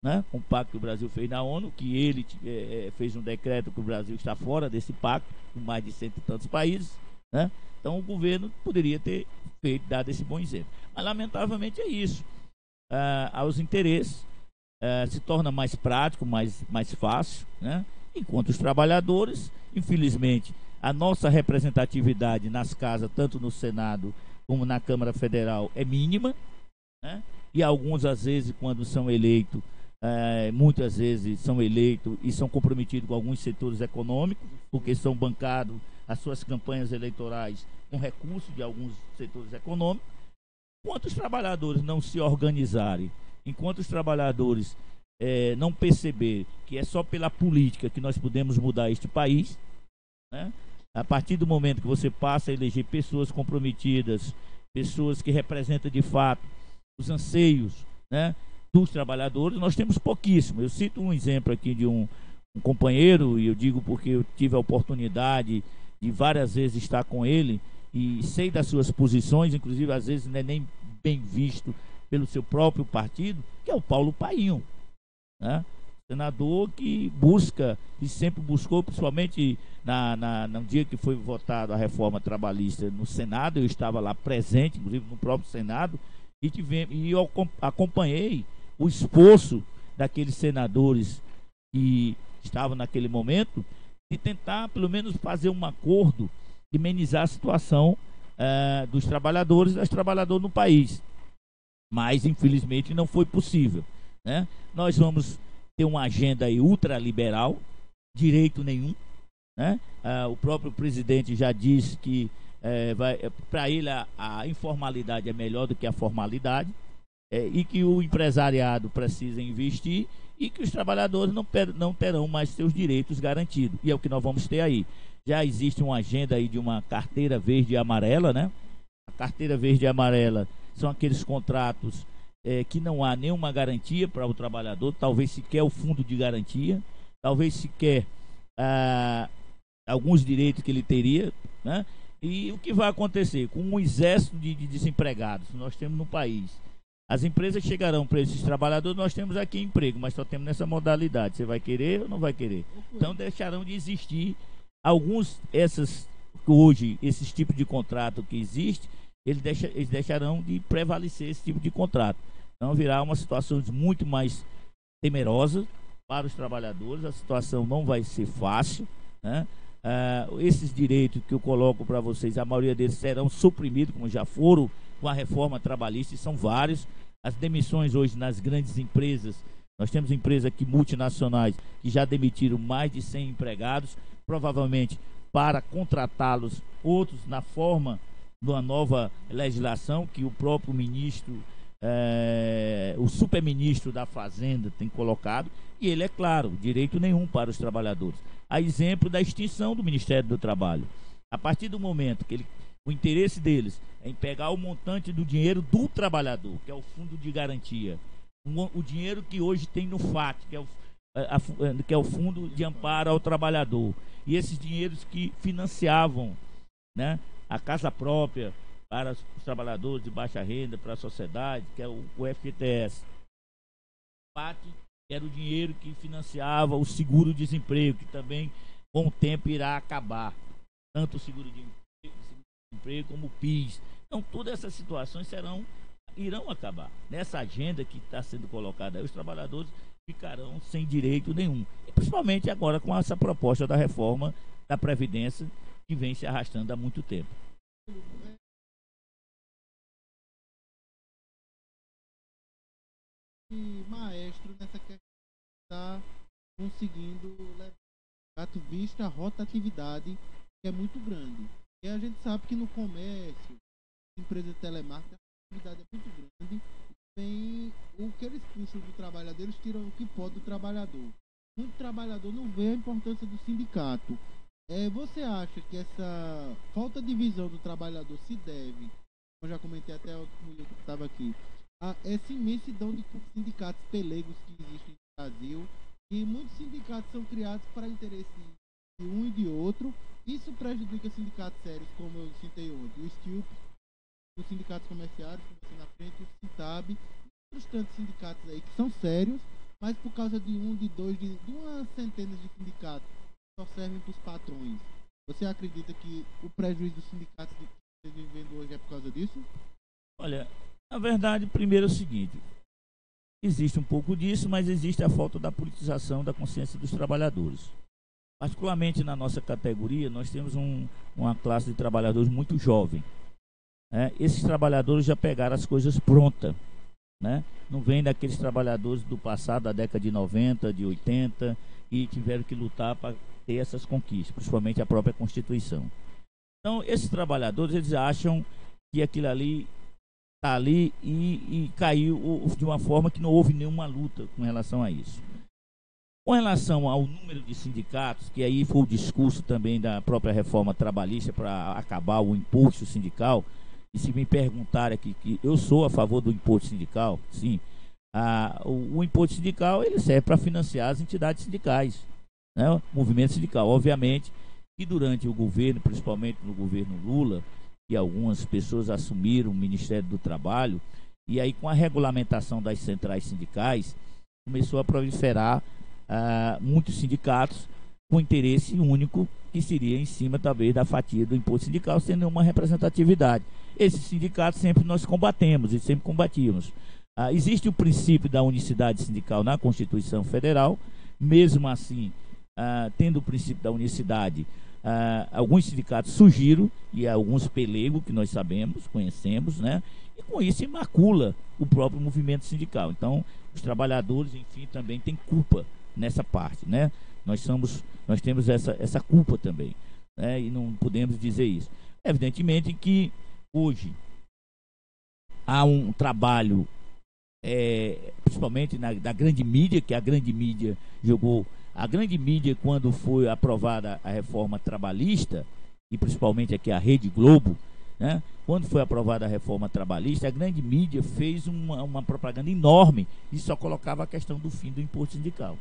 [SPEAKER 9] né? Um pacto que o Brasil fez na ONU, que ele fez um decreto que o Brasil está fora desse pacto, com mais de 100 e tantos países, né? Então o governo poderia ter dado esse bom exemplo. Mas, lamentavelmente, é isso. Aos interesses, se torna mais prático, mais fácil, né? Enquanto os trabalhadores, infelizmente, a nossa representatividade nas casas, tanto no Senado como na Câmara Federal, é mínima, né? E alguns, às vezes, quando são eleitos, muitas vezes são eleitos e são comprometidos com alguns setores econômicos, porque são bancados as suas campanhas eleitorais com recursos de alguns setores econômicos. Enquanto os trabalhadores não se organizarem, enquanto os trabalhadores não perceber que é só pela política que nós podemos mudar este país, né? A partir do momento que você passa a eleger pessoas comprometidas, pessoas que representam de fato os anseios, né, dos trabalhadores, nós temos pouquíssimo. Eu cito um exemplo aqui de um companheiro, e eu digo porque eu tive a oportunidade de várias vezes estar com ele e sei das suas posições, inclusive às vezes não é nem bem visto pelo seu próprio partido, que é o Paulo Paim, né? Senador que busca e sempre buscou, principalmente no dia que foi votada a reforma trabalhista no Senado, eu estava lá presente, inclusive no próprio Senado, e eu acompanhei o esforço daqueles senadores que estavam naquele momento de tentar pelo menos fazer um acordo e amenizar a situação dos trabalhadores e das trabalhadoras no país. Mas infelizmente não foi possível, né? Nós vamos ter uma agenda aí ultraliberal, direito nenhum, né? O próprio presidente já disse que para ele a informalidade é melhor do que a formalidade, e que o empresariado precisa investir e que os trabalhadores não terão mais seus direitos garantidos, e é o que nós vamos ter aí. Já existe uma agenda aí de uma carteira verde e amarela, né? A carteira verde e amarela são aqueles contratos que não há nenhuma garantia para o trabalhador, talvez sequer o fundo de garantia, talvez sequer alguns direitos que ele teria, né? E o que vai acontecer com um exército de desempregados que nós temos no país? As empresas chegarão para esses trabalhadores, nós temos aqui emprego, mas só temos nessa modalidade. Você vai querer ou não vai querer? Então deixarão de existir hoje, esses tipos de contrato que existe, eles deixarão de prevalecer esse tipo de contrato. Então virá uma situação muito mais temerosa para os trabalhadores, a situação não vai ser fácil, né? Esses direitos que eu coloco para vocês, a maioria deles serão suprimidos, como já foram com a reforma trabalhista, e são vários. As demissões hoje nas grandes empresas, nós temos empresas aqui multinacionais que já demitiram mais de 100 empregados, provavelmente para contratá-los outros na forma de uma nova legislação que o próprio ministro, o superministro da Fazenda tem colocado, e ele, é claro, direito nenhum para os trabalhadores. A exemplo da extinção do Ministério do Trabalho. A partir do momento que o interesse deles é em pegar o montante do dinheiro do trabalhador, que é o fundo de garantia, o dinheiro que hoje tem no FAT, que é o fundo de amparo ao trabalhador, e esses dinheiros que financiavam, né, a casa própria para os trabalhadores de baixa renda, para a sociedade, que é o FGTS. O FAT era o dinheiro que financiava o seguro-desemprego, que também com o tempo irá acabar, tanto o seguro-desemprego como o PIS. Então todas essas situações irão acabar. Nessa agenda que está sendo colocada aí, os trabalhadores ficarão sem direito nenhum, e principalmente agora com essa proposta da reforma da Previdência que vem se arrastando há muito tempo.
[SPEAKER 2] E maestro nessa questão está conseguindo levar vista a rotatividade, que é muito grande. E a gente sabe que no comércio, empresa de telemarketing, atividade é muito grande, bem, o que eles puxam do trabalhador, eles tiram o que pode do trabalhador. Muito trabalhador não vê a importância do sindicato. Você acha que essa falta de visão do trabalhador se deve, eu já comentei até o que estava aqui, a essa imensidão de sindicatos pelegos que existem no Brasil, e muitos sindicatos são criados para interesse de um e de outro. Isso prejudica sindicatos sérios, como eu citei ontem, o STILP, os sindicatos comerciários, como na frente, o Sintab, e outros tantos sindicatos aí que são sérios, mas por causa de um, de dois, de umas centenas de sindicatos só servem para os patrões. Você acredita que o prejuízo dos sindicatos que estão vivendo hoje é por causa disso?
[SPEAKER 9] Olha, na verdade, primeiro é o seguinte, existe um pouco disso, mas existe a falta da politização da consciência dos trabalhadores. Particularmente na nossa categoria, nós temos uma classe de trabalhadores muito jovem. Esses trabalhadores já pegaram as coisas prontas. Não vem daqueles trabalhadores do passado, da década de 90, de 80, e tiveram que lutar para ter essas conquistas, principalmente a própria Constituição. Então, esses trabalhadores, eles acham que aquilo ali está ali e caiu de uma forma que não houve nenhuma luta com relação a isso. Com relação ao número de sindicatos, que aí foi o discurso também da própria reforma trabalhista para acabar o imposto sindical, e se me perguntarem aqui que eu sou a favor do imposto sindical, sim, o imposto sindical ele serve para financiar as entidades sindicais, o movimento sindical. Obviamente que durante o governo, principalmente no governo Lula, que algumas pessoas assumiram o Ministério do Trabalho, e aí com a regulamentação das centrais sindicais, começou a proliferar muitos sindicatos com interesse único, que seria em cima talvez da fatia do imposto sindical, sem nenhuma representatividade. Esses sindicatos sempre nós combatemos e sempre combatimos. Existe o princípio da unicidade sindical na Constituição Federal. Mesmo assim, tendo o princípio da unicidade, alguns sindicatos surgiram, e alguns pelegos que nós sabemos, conhecemos, e com isso se macula o próprio movimento sindical. Então, os trabalhadores, enfim, também têm culpa nessa parte, Nós temos essa culpa também, e não podemos dizer isso. Evidentemente que hoje há um trabalho, principalmente da grande mídia, que a grande mídia jogou. A grande mídia, quando foi aprovada a reforma trabalhista, e principalmente aqui a Rede Globo, quando foi aprovada a reforma trabalhista, a grande mídia fez uma propaganda enorme e só colocava a questão do fim do imposto sindical.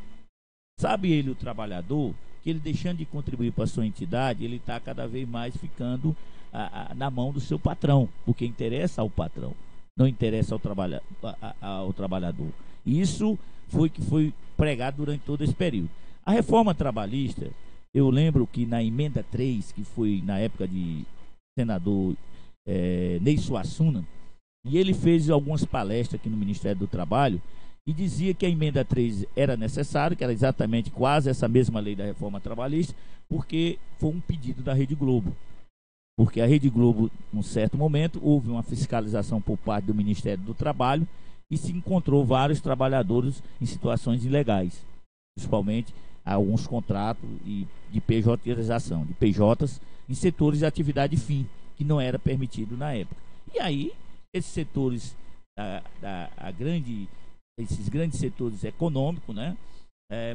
[SPEAKER 9] Sabe ele, o trabalhador, que ele deixando de contribuir para a sua entidade, ele está cada vez mais ficando na mão do seu patrão, porque interessa ao patrão, não interessa ao trabalhador. E isso foi pregado durante todo esse período. A reforma trabalhista, eu lembro que na emenda 3, que foi na época de senador Ney Suassuna, e ele fez algumas palestras aqui no Ministério do Trabalho, e dizia que a emenda 3 era necessária, que era exatamente quase essa mesma lei da reforma trabalhista, porque foi um pedido da Rede Globo. Porque a Rede Globo, num certo momento, houve uma fiscalização por parte do Ministério do Trabalho e se encontrou vários trabalhadores em situações ilegais, principalmente alguns contratos de PJização, de PJs em setores de atividade fim, que não era permitido na época. E aí, esses setores, esses grandes setores econômicos,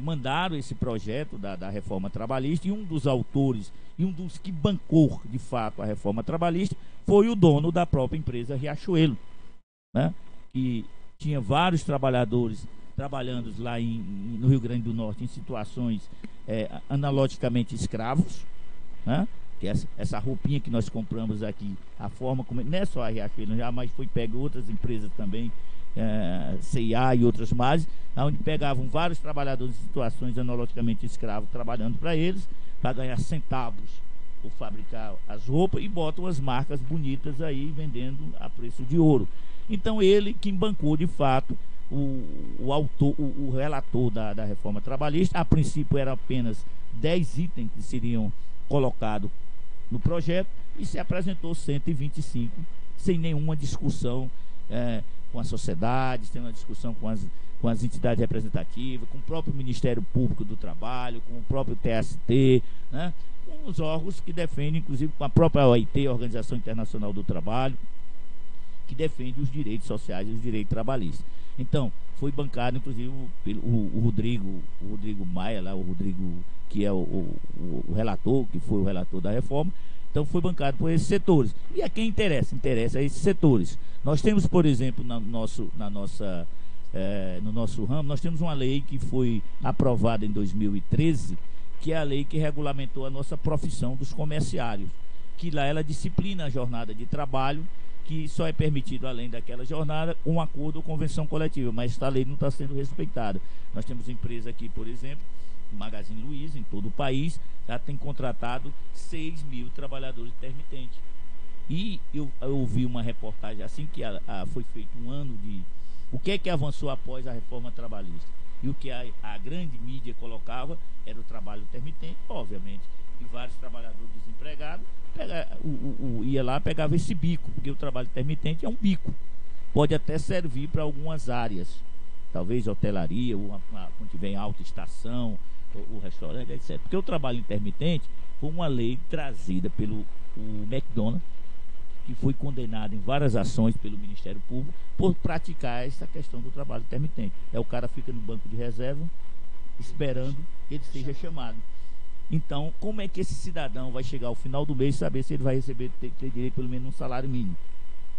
[SPEAKER 9] mandaram esse projeto da reforma trabalhista, e um dos autores e um dos que bancou de fato a reforma trabalhista foi o dono da própria empresa Riachuelo, que tinha vários trabalhadores trabalhando lá no Rio Grande do Norte em situações analogicamente escravos, que essa roupinha que nós compramos aqui, a forma como, não é só a Riachuelo, já mais foi pego outras empresas também, CIA e outras mais, onde pegavam vários trabalhadores em situações analogicamente escravos trabalhando para eles, para ganhar centavos por fabricar as roupas, e botam as marcas bonitas aí vendendo a preço de ouro. Então ele que bancou de fato o relator da reforma trabalhista. A princípio eram apenas 10 itens que seriam colocados no projeto, e se apresentou 125 sem nenhuma discussão com a sociedade, sem uma discussão com as entidades representativas, com o próprio Ministério Público do Trabalho, com o próprio TST, com os órgãos que defendem, inclusive com a própria OIT, Organização Internacional do Trabalho. que defende os direitos sociais e os direitos trabalhistas. Então, foi bancado, inclusive, pelo o Rodrigo Maia, lá, o Rodrigo, que é o relator, que foi o relator da reforma. Então, foi bancado por esses setores. E a quem interessa? Interessa a esses setores. Nós temos, por exemplo, no nosso ramo, nós temos uma lei que foi aprovada em 2013, que é a lei que regulamentou a nossa profissão dos comerciários, que lá ela disciplina a jornada de trabalho, que só é permitido, além daquela jornada, um acordo ou convenção coletiva, mas esta lei não está sendo respeitada. Nós temos empresa aqui, por exemplo, Magazine Luiza, em todo o país, já tem contratado 6 mil trabalhadores intermitentes. E eu ouvi uma reportagem assim, que foi feito um ano de... O que é que avançou após a reforma trabalhista? E o que a grande mídia colocava era o trabalho intermitente, obviamente. E vários trabalhadores desempregados ia lá, pegava esse bico, porque o trabalho intermitente é um bico. Pode até servir para algumas áreas, talvez hotelaria, quando tiver em alta estação, o restaurante, etc. Porque o trabalho intermitente foi uma lei trazida pelo McDonald's, que foi condenado em várias ações pelo Ministério Público por praticar essa questão do trabalho intermitente. O cara fica no banco de reserva esperando que ele seja chamado. Então, como é que esse cidadão vai chegar ao final do mês e saber se ele vai receber, ter direito pelo menos um salário mínimo?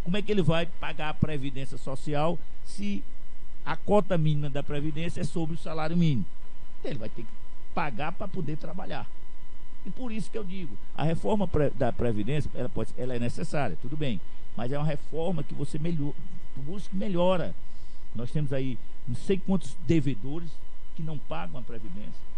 [SPEAKER 9] Como é que ele vai pagar a Previdência Social se a cota mínima da Previdência é sobre o salário mínimo? Ele vai ter que pagar para poder trabalhar. E por isso que eu digo, a reforma da Previdência, ela é necessária, tudo bem, mas é uma reforma que você melhora. Nós temos aí não sei quantos devedores que não pagam a Previdência,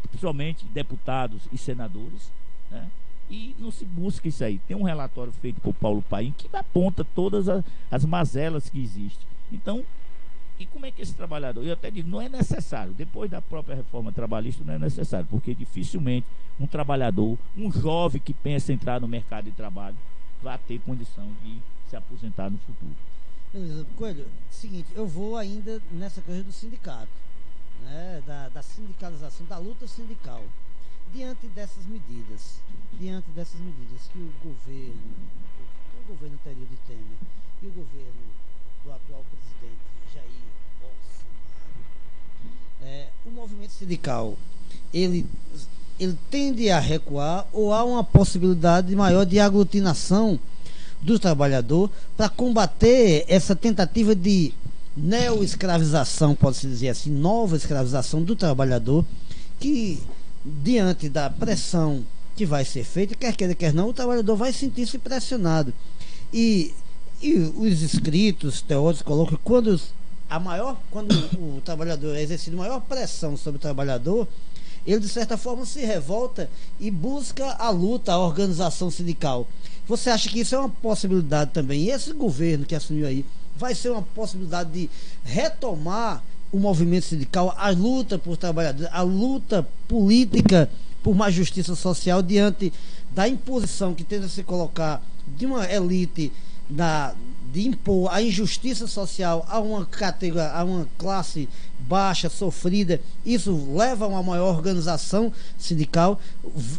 [SPEAKER 9] principalmente deputados e senadores, né? E não se busca isso aí. Tem um relatório feito por Paulo Paim que aponta todas as mazelas que existem. Então, e como é que esse trabalhador, eu até digo, não é necessário, depois da própria reforma trabalhista não é necessário, porque dificilmente um trabalhador, um jovem que pensa em entrar no mercado de trabalho, vai ter condição de se aposentar no futuro.
[SPEAKER 1] Beleza, Coelho, seguinte, eu vou ainda nessa coisa do sindicato, né, da sindicalização, da luta sindical. Diante dessas medidas que o governo anterior de Temer e o governo do atual presidente Jair Bolsonaro, o movimento sindical, ele tende a recuar, ou há uma possibilidade maior de aglutinação do trabalhador para combater essa tentativa de neo-escravização, pode-se dizer assim, nova escravização do trabalhador, que diante da pressão que vai ser feita, quer queira, quer não, o trabalhador vai sentir-se pressionado. E os escritos teóricos colocam que quando o trabalhador é exercido maior pressão sobre o trabalhador, ele de certa forma se revolta e busca a luta, a organização sindical. Você acha que isso é uma possibilidade também? E esse governo que assumiu aí vai ser uma possibilidade de retomar o movimento sindical, a luta por trabalhadores, a luta política por mais justiça social diante da imposição que tenta se colocar de uma elite de impor a injustiça social a uma categoria, a uma classe baixa, sofrida. Isso leva a uma maior organização sindical.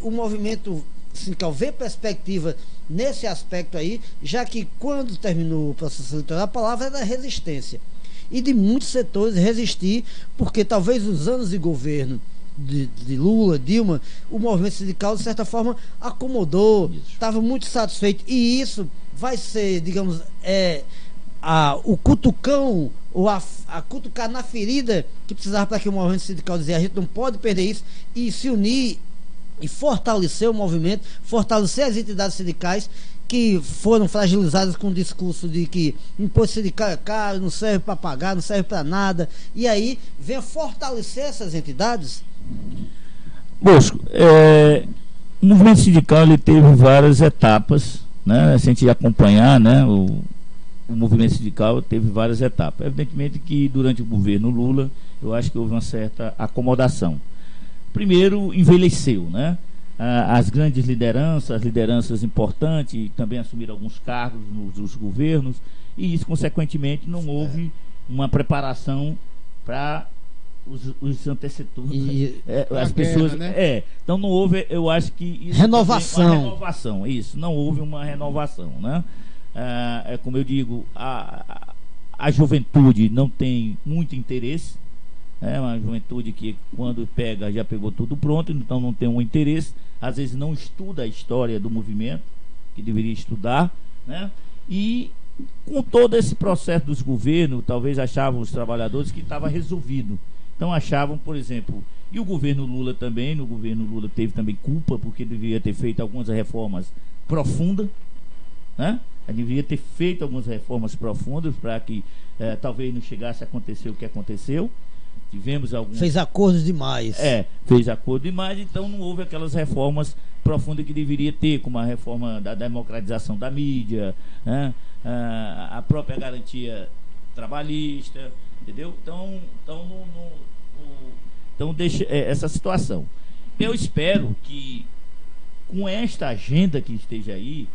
[SPEAKER 1] O movimento sindical vê perspectiva nesse aspecto aí, já que quando terminou o processo eleitoral, a palavra era resistência. E de muitos setores resistir, porque talvez os anos de governo de Lula, Dilma, o movimento sindical de certa forma acomodou, estava muito satisfeito, e isso vai ser, digamos, o cutucão, ou a cutucar na ferida que precisava para que o movimento sindical dizia: a gente não pode perder isso, e se unir e fortalecer o movimento, fortalecer as entidades sindicais que foram fragilizadas com o discurso de que imposto sindical é caro, não serve para pagar, não serve para nada, e aí vem fortalecer essas entidades.
[SPEAKER 9] Bosco, o movimento sindical ele teve várias etapas, né? Se a gente acompanhar, né, o movimento sindical teve várias etapas. Evidentemente que durante o governo Lula, eu acho que houve uma certa acomodação. Primeiro, envelheceu, né? As grandes lideranças, as lideranças importantes, também assumiram alguns cargos nos governos, e isso, consequentemente, não houve uma preparação para os antecessores, as pessoas,
[SPEAKER 2] guerra, né?
[SPEAKER 9] Então não houve, eu acho que isso
[SPEAKER 1] renovação,
[SPEAKER 9] não houve uma renovação, né? como eu digo, a juventude não tem muito interesse. É uma juventude que, quando pega, já pegou tudo pronto, então não tem um interesse. Às vezes não estuda a história do movimento, que deveria estudar, né? E com todo esse processo dos governos, talvez achavam os trabalhadores que estava resolvido. Então achavam, por exemplo, e o governo Lula também, no governo Lula teve também culpa, porque deveria ter feito algumas reformas profundas, né? Deveria ter feito algumas reformas profundas para que talvez não chegasse a acontecer o que aconteceu. Tivemos alguns...
[SPEAKER 1] Fez acordos demais.
[SPEAKER 9] Fez acordo demais, então não houve aquelas reformas profundas que deveria ter, como a reforma da democratização da mídia, né? A própria garantia trabalhista, entendeu? Então deixa essa situação. Eu espero que, com esta agenda que esteja aí,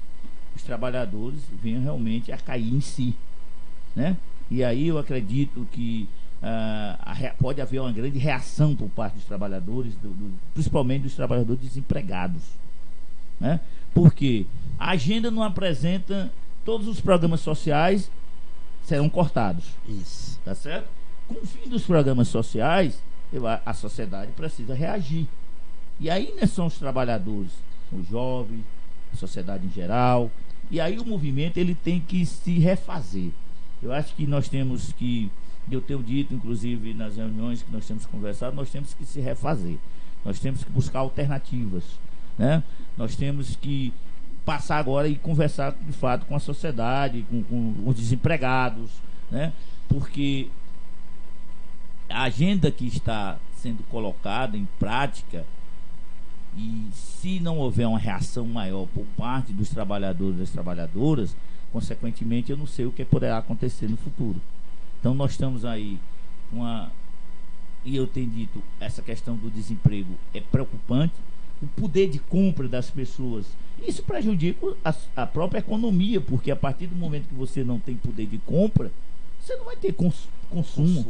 [SPEAKER 9] os trabalhadores venham realmente a cair em si, né? E aí eu acredito que pode haver uma grande reação por parte dos trabalhadores, principalmente dos trabalhadores desempregados, né? Porque a agenda não apresenta, todos os programas sociais serão cortados.
[SPEAKER 1] Isso.
[SPEAKER 9] Tá certo? Com o fim dos programas sociais, a sociedade precisa reagir. E aí não são os trabalhadores, são os jovens, a sociedade em geral. E aí o movimento ele tem que se refazer. Eu acho que nós temos que, eu tenho dito, inclusive nas reuniões que nós temos conversado, nós temos que se refazer. Nós temos que buscar alternativas, né? Nós temos que passar agora e conversar de fato com a sociedade, com os desempregados, né? Porque a agenda que está sendo colocada em prática, e se não houver uma reação maior por parte dos trabalhadores e das trabalhadoras, consequentemente eu não sei o que poderá acontecer no futuro. Então nós estamos aí e eu tenho dito, essa questão do desemprego é preocupante, o poder de compra das pessoas, isso prejudica a própria economia, porque a partir do momento que você não tem poder de compra, você não vai ter consumo.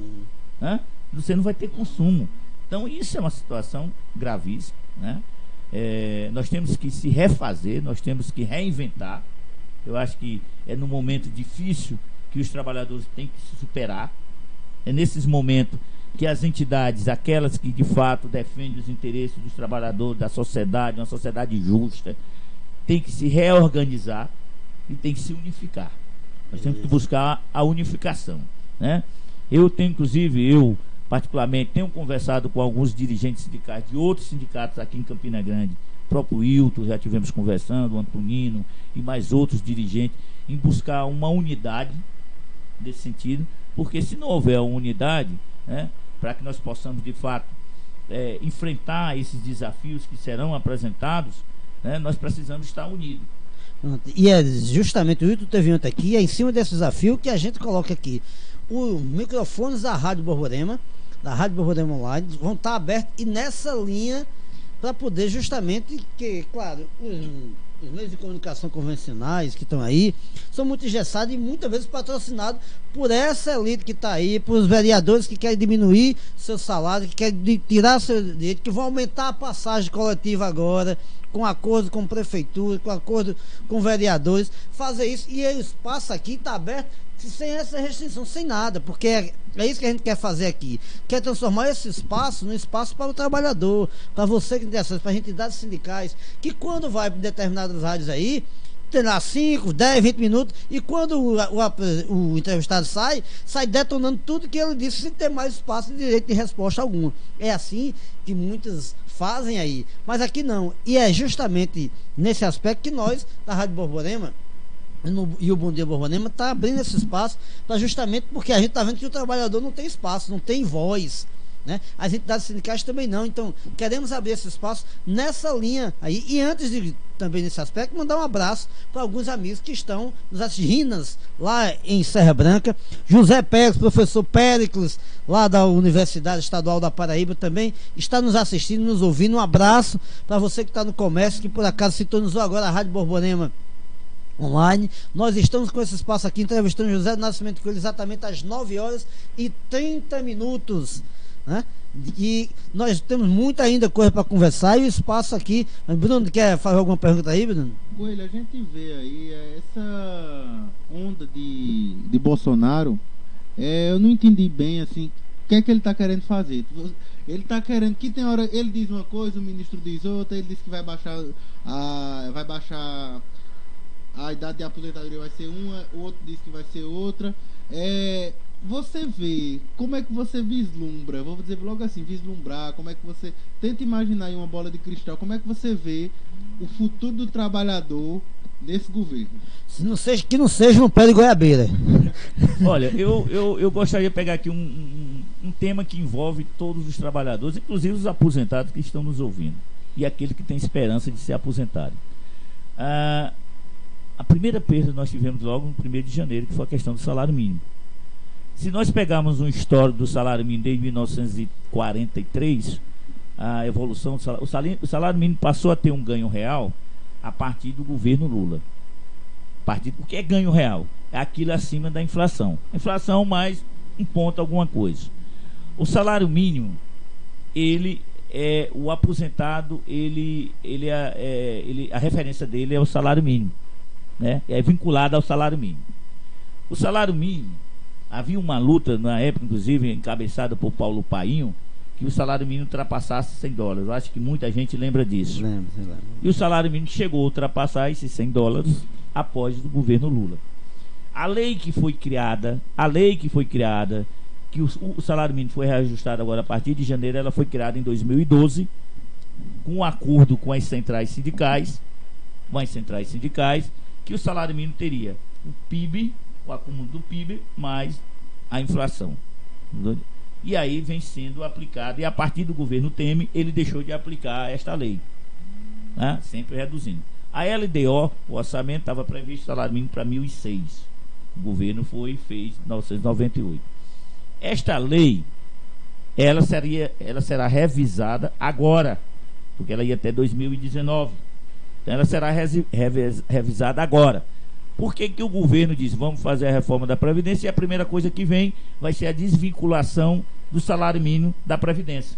[SPEAKER 9] Né? Você não vai ter consumo. Então isso é uma situação gravíssima, né? Nós temos que se refazer, nós temos que reinventar. Eu acho que é num momento difícil que os trabalhadores têm que se superar. É nesses momentos que as entidades, aquelas que de fato defendem os interesses dos trabalhadores, da sociedade, uma sociedade justa, tem que se reorganizar e tem que se unificar. Nós temos que buscar a unificação, né? Eu particularmente tenho conversado com alguns dirigentes sindicais de outros sindicatos aqui em Campina Grande, o próprio Wilton, já tivemos conversando, o Antonino e mais outros dirigentes, em buscar uma unidade nesse sentido, porque se não houver uma unidade, né, para que nós possamos de fato enfrentar esses desafios que serão apresentados, né, nós precisamos estar unidos.
[SPEAKER 1] E é justamente o Wilton teve ontem aqui, é em cima desse desafio que a gente coloca aqui. Os microfones da Rádio Borborema, da Rádio Borborema Online, vão estar abertos e nessa linha para poder justamente, que, claro, os meios de comunicação convencionais que estão aí são muito engessados e muitas vezes patrocinados por essa elite que está aí, por os vereadores que querem diminuir seu salário, que querem tirar seu direito, que vão aumentar a passagem coletiva agora, com acordo com prefeitura, com acordo com vereadores, fazer isso, e o espaço aqui está aberto sem essa restrição, sem nada, porque é isso que a gente quer fazer aqui, quer transformar esse espaço num espaço para o trabalhador, para você que tem acesso, para as entidades sindicais, que quando vai para determinadas rádios aí, tem lá 5, 10, 20 minutos, e quando o entrevistado sai detonando tudo que ele disse, sem ter mais espaço de direito de resposta alguma. É assim que muitos fazem aí, mas aqui não, e é justamente nesse aspecto que nós, da Rádio Borborema, e o Bom Dia Borborema está abrindo esse espaço para justamente porque a gente está vendo que o trabalhador não tem espaço, não tem voz, né? As entidades sindicais também não, então queremos abrir esse espaço nessa linha aí. E antes de também nesse aspecto, mandar um abraço para alguns amigos que estão nos assistindo lá em Serra Branca. José Pérez, professor Péricles, lá da Universidade Estadual da Paraíba, também está nos assistindo, nos ouvindo. Um abraço para você que está no comércio, que por acaso sintonizou agora a Rádio Borborema Online. Nós estamos com esse espaço aqui entrevistando José do Nascimento Coelho exatamente às 9h30. né? E nós temos muita ainda coisa para conversar e o espaço aqui. Bruno, quer fazer alguma pergunta aí, Bruno?
[SPEAKER 2] Coelho, a gente vê aí essa onda de Bolsonaro, eu não entendi bem assim, o que é que ele está querendo fazer. Ele está querendo que tem hora ele diz uma coisa, o ministro diz outra, ele diz que vai baixar a idade de aposentadoria, vai ser uma, o outro diz que vai ser outra. Você vê, como é que você vislumbra, vou dizer logo assim, vislumbrar, como é que você tenta imaginar em uma bola de cristal, como é que você vê o futuro do trabalhador desse governo?
[SPEAKER 1] Que não seja um pé de goiabeira.
[SPEAKER 9] Olha, eu gostaria de pegar aqui um tema que envolve todos os trabalhadores, inclusive os aposentados que estão nos ouvindo, e aqueles que têm esperança de se aposentarem. A primeira perda nós tivemos logo no 1º de janeiro, que foi a questão do salário mínimo. Se nós pegarmos um histórico do salário mínimo desde 1943, a evolução do salário, o salário mínimo passou a ter um ganho real a partir do governo Lula. O que é ganho real? É aquilo acima da inflação. Inflação mais um ponto alguma coisa. O salário mínimo, o aposentado, a referência dele é o salário mínimo, né? É vinculado ao salário mínimo. O salário mínimo, havia uma luta na época, inclusive encabeçada por Paulo Painho, que o salário mínimo ultrapassasse $100. Eu acho que muita gente lembra disso.
[SPEAKER 1] Lembro.
[SPEAKER 9] E o salário mínimo chegou a ultrapassar esses $100 após o governo Lula. A lei que foi criada, que o salário mínimo foi reajustado agora a partir de janeiro, ela foi criada em 2012, com um acordo com as centrais sindicais, que o salário mínimo teria o PIB, o acúmulo do PIB, mais a inflação. E aí vem sendo aplicado, e a partir do governo Temer, ele deixou de aplicar esta lei, né? Sempre reduzindo. A LDO, o orçamento, estava previsto salário mínimo para 1.006. O governo fez em 1998. Esta lei, ela será revisada agora, porque ela ia até 2019. Então ela será revisada agora. Por que o governo diz, vamos fazer a reforma da Previdência, e a primeira coisa que vem vai ser a desvinculação do salário mínimo da Previdência?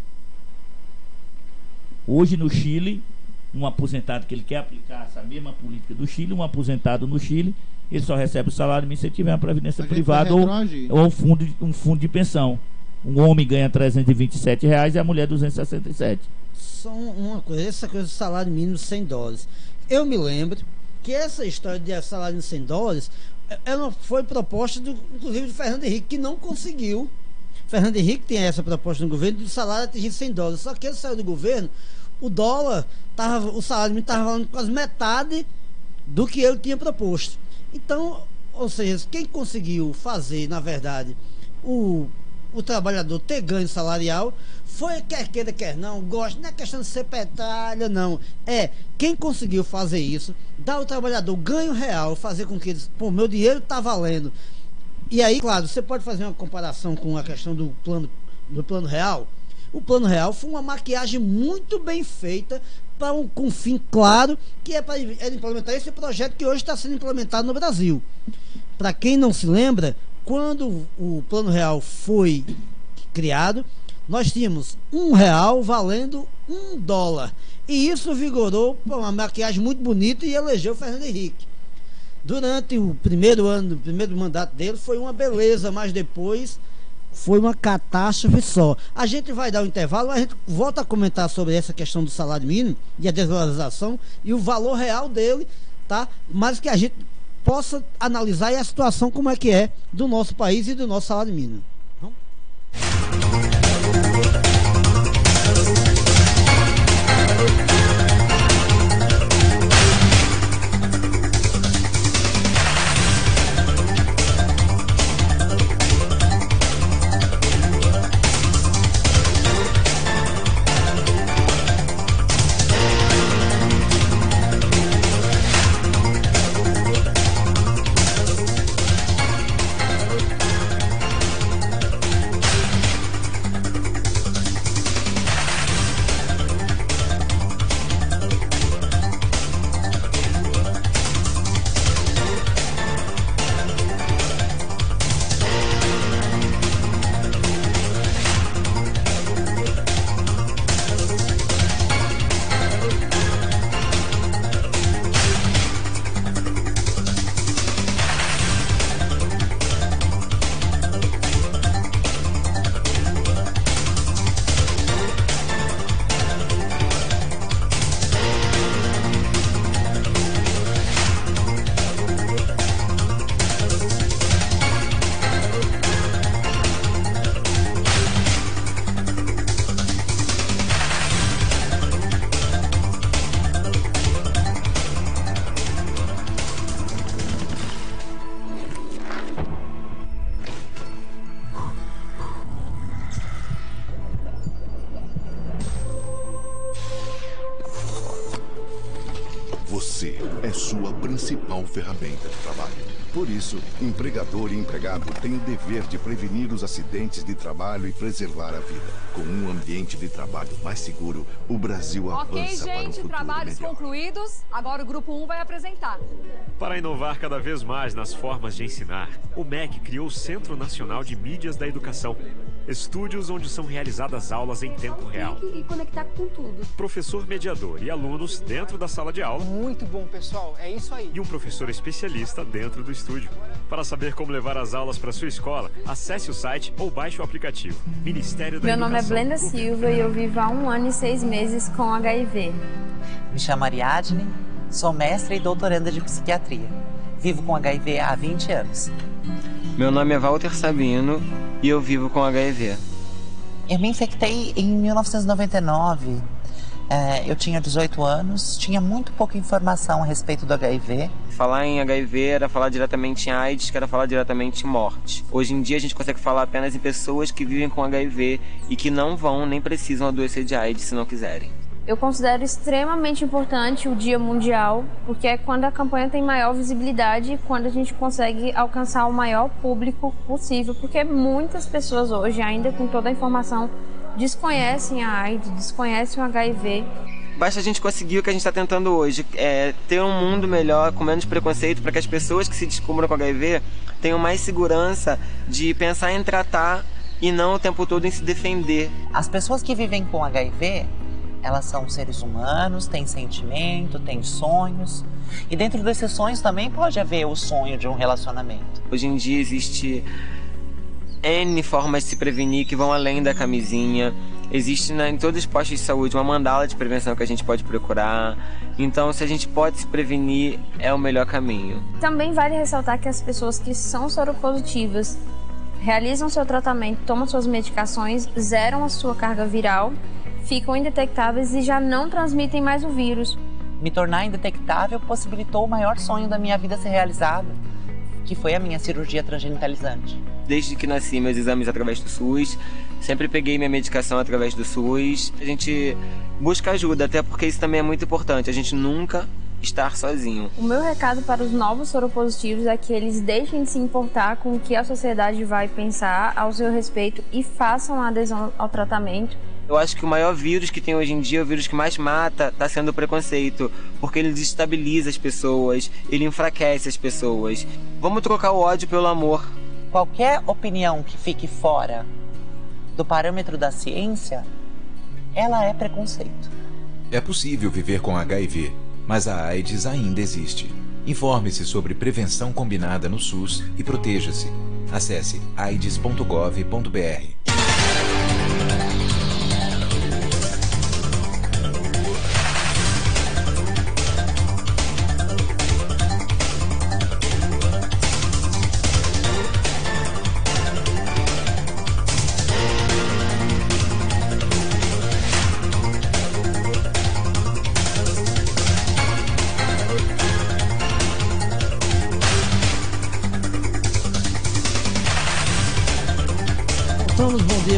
[SPEAKER 9] Hoje no Chile, um aposentado que ele quer aplicar essa mesma política do Chile, um aposentado no Chile, ele só recebe o salário mínimo se ele tiver uma previdência privada ou um fundo de pensão. Um homem ganha R$327 e a mulher R$267.
[SPEAKER 1] Só uma coisa, essa coisa do salário mínimo $100. Eu me lembro que essa história de salário de $100, ela foi proposta, inclusive, do Fernando Henrique, que não conseguiu. Fernando Henrique tem essa proposta no governo do salário atingir $100. Só que ele saiu do governo, o salário mínimo estava valendo quase metade do que ele tinha proposto. Então, ou seja, quem conseguiu fazer, na verdade, o trabalhador ter ganho salarial foi, quer queira, quer não, gosta, não é questão de ser petralha, não. Quem conseguiu fazer isso, dar ao trabalhador ganho real, fazer com que eles, meu dinheiro está valendo. E aí, claro, você pode fazer uma comparação com a questão do plano real. O plano real foi uma maquiagem muito bem feita com um fim claro, que é para implementar esse projeto que hoje está sendo implementado no Brasil. Para quem não se lembra, quando o plano real foi criado, nós tínhamos R$1 valendo $1. E isso vigorou uma maquiagem muito bonita e elegeu o Fernando Henrique. Durante o primeiro mandato dele foi uma beleza, mas depois foi uma catástrofe só. A gente vai dar um intervalo, mas a gente volta a comentar sobre essa questão do salário mínimo e a desvalorização e o valor real dele, tá? Mas que a gente possa analisar a situação como é que é do nosso país e do nosso salário mínimo. Vamos?
[SPEAKER 7] principal ferramenta de trabalho. Por isso, empregador e empregado têm o dever de prevenir os acidentes de trabalho e preservar a vida. Com um ambiente de trabalho mais seguro, o Brasil avança para um futuro melhor.
[SPEAKER 10] Ok, gente, trabalhos concluídos. Agora o Grupo 1 vai apresentar.
[SPEAKER 6] Para inovar cada vez mais nas formas de ensinar, o MEC criou o Centro Nacional de Mídias da Educação. Estúdios onde são realizadas aulas em tempo real.
[SPEAKER 10] E conectar com tudo.
[SPEAKER 6] Professor mediador e alunos dentro da sala de aula.
[SPEAKER 8] Muito bom, pessoal. É isso aí.
[SPEAKER 6] E um professor especialista dentro do estúdio. Para saber como levar as aulas para sua escola, acesse o site ou baixe o aplicativo. Ministério da Educação.
[SPEAKER 11] Meu nome é Blenda Silva e eu vivo há 1 ano e 6 meses com HIV.
[SPEAKER 12] Me chamo Ariadne, sou mestre e doutoranda de psiquiatria. Vivo com HIV há 20 anos.
[SPEAKER 13] Meu nome é Walter Sabino e eu vivo com HIV.
[SPEAKER 12] Eu me infectei em 1999. Eu tinha 18 anos, tinha muito pouca informação a respeito do HIV.
[SPEAKER 13] Falar em HIV era falar diretamente em AIDS, que era falar diretamente em morte. Hoje em dia a gente consegue falar apenas em pessoas que vivem com HIV e que não vão nem precisam adoecer de AIDS se não quiserem.
[SPEAKER 11] Eu considero extremamente importante o Dia Mundial, porque é quando a campanha tem maior visibilidade e quando a gente consegue alcançar o maior público possível, porque muitas pessoas hoje, ainda com toda a informação, desconhecem a AIDS, desconhecem o HIV.
[SPEAKER 13] Basta a gente conseguir o que a gente está tentando hoje, ter um mundo melhor, com menos preconceito, para que as pessoas que se descubram com HIV tenham mais segurança de pensar em tratar e não o tempo todo em se defender.
[SPEAKER 12] As pessoas que vivem com HIV, elas são seres humanos, têm sentimento, têm sonhos. E dentro desses sonhos também pode haver o sonho de um relacionamento.
[SPEAKER 13] Hoje em dia existe N formas de se prevenir que vão além da camisinha. Existe em todos os postos de saúde uma mandala de prevenção que a gente pode procurar. Então, se a gente pode se prevenir, é o melhor caminho.
[SPEAKER 11] Também vale ressaltar que as pessoas que são soropositivas realizam seu tratamento, tomam suas medicações, zeram a sua carga viral, ficam indetectáveis e já não transmitem mais o vírus.
[SPEAKER 12] Me tornar indetectável possibilitou o maior sonho da minha vida ser realizado, que foi a minha cirurgia transgenitalizante.
[SPEAKER 13] Desde que nasci, meus exames através do SUS, sempre peguei minha medicação através do SUS. A gente busca ajuda, até porque isso também é muito importante, a gente nunca estar sozinho.
[SPEAKER 11] O meu recado para os novos soropositivos é que eles deixem de se importar com o que a sociedade vai pensar ao seu respeito e façam a adesão ao tratamento.
[SPEAKER 13] Eu acho que o maior vírus que tem hoje em dia, o vírus que mais mata, está sendo o preconceito, porque ele desestabiliza as pessoas, ele enfraquece as pessoas. Vamos trocar o ódio pelo amor.
[SPEAKER 12] Qualquer opinião que fique fora do parâmetro da ciência, ela é preconceito.
[SPEAKER 14] É possível viver com HIV, mas a AIDS ainda existe. Informe-se sobre prevenção combinada no SUS e proteja-se. Acesse aids.gov.br.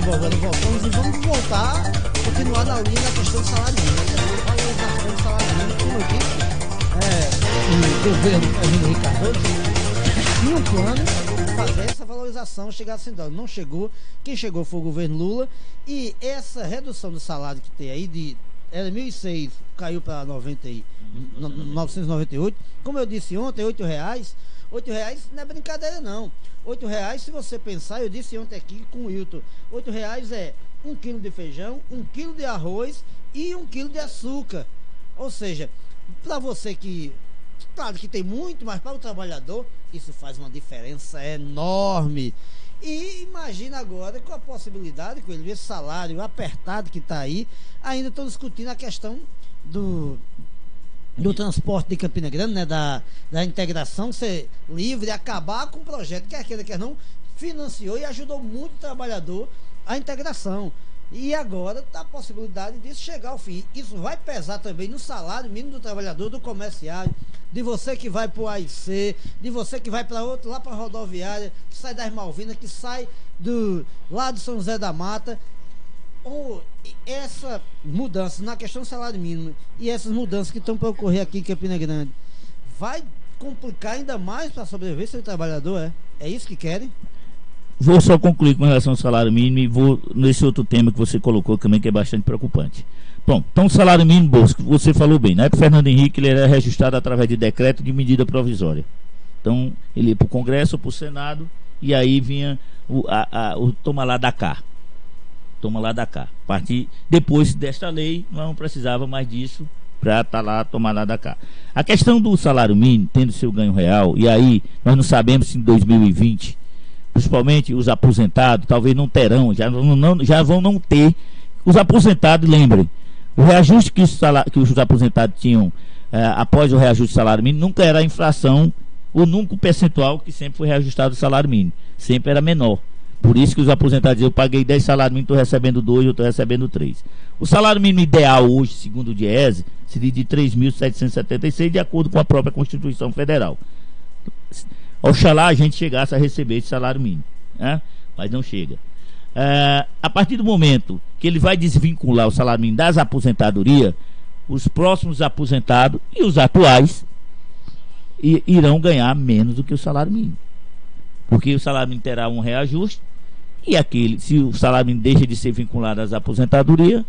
[SPEAKER 1] Voltamos e vamos voltar, continuar na linha da questão do salário mínimo. A valorização do salário mínimo, como eu disse, o governo Henrique Cardoso tinha um plano de fazer essa valorização chegar a 100 dólares. Não chegou, quem chegou foi o governo Lula, e essa redução do salário que tem aí, era 1.006, caiu para 998, como eu disse ontem, R$8. R$8 não é brincadeira não. R$8, se você pensar, eu disse ontem aqui com o Hilton, R$8 é 1 quilo de feijão, 1 quilo de arroz e 1 quilo de açúcar. Ou seja, para você que, claro que tem muito, mas para o trabalhador, isso faz uma diferença enorme. E imagina agora com a possibilidade, com esse salário apertado que está aí, ainda estão discutindo a questão do transporte de Campina Grande, né, da integração, ser livre, acabar com o projeto que aquele que não financiou e ajudou muito o trabalhador a integração. E agora está a possibilidade disso chegar ao fim. Isso vai pesar também no salário mínimo do trabalhador, do comerciário, de você que vai para o AIC, de você que vai para outro, lá para a rodoviária, que sai das Malvinas, que sai lá do São José da Mata. Essa mudança na questão do salário mínimo e essas mudanças que estão para ocorrer aqui em Campina Grande vai complicar ainda mais para a sobrevivência do trabalhador, é isso que querem?
[SPEAKER 9] Vou só concluir com relação ao salário mínimo e vou nesse outro tema que você colocou também, que é bastante preocupante. Bom, então o salário mínimo, Bosco, você falou bem, na época Fernando Henrique ele era reajustado através de decreto de medida provisória. Então ele ia para o Congresso ou para o Senado e aí vinha o toma lá da cá. Toma lá da cá. A partir depois desta lei não precisava mais disso para estar lá, tomar lá da cá. A questão do salário mínimo, tendo seu ganho real, e aí nós não sabemos se em 2020 principalmente os aposentados, talvez não terão, já vão não ter. Os aposentados, lembrem, o reajuste que os aposentados tinham após o reajuste do salário mínimo nunca era a inflação, ou nunca o percentual que sempre foi reajustado o salário mínimo, sempre era menor. Por isso que os aposentados diziam, eu paguei 10 salários mínimos, estou recebendo 2, eu estou recebendo 3. O salário mínimo ideal hoje, segundo o Diese, seria de 3.776, de acordo com a própria Constituição Federal. Oxalá a gente chegasse a receber esse salário mínimo, né? Mas não chega. A partir do momento que ele vai desvincular o salário mínimo das aposentadorias, os próximos aposentados e os atuais irão ganhar menos do que o salário mínimo, porque o salário mínimo terá um reajuste e se o salário mínimo deixa de ser vinculado às aposentadorias,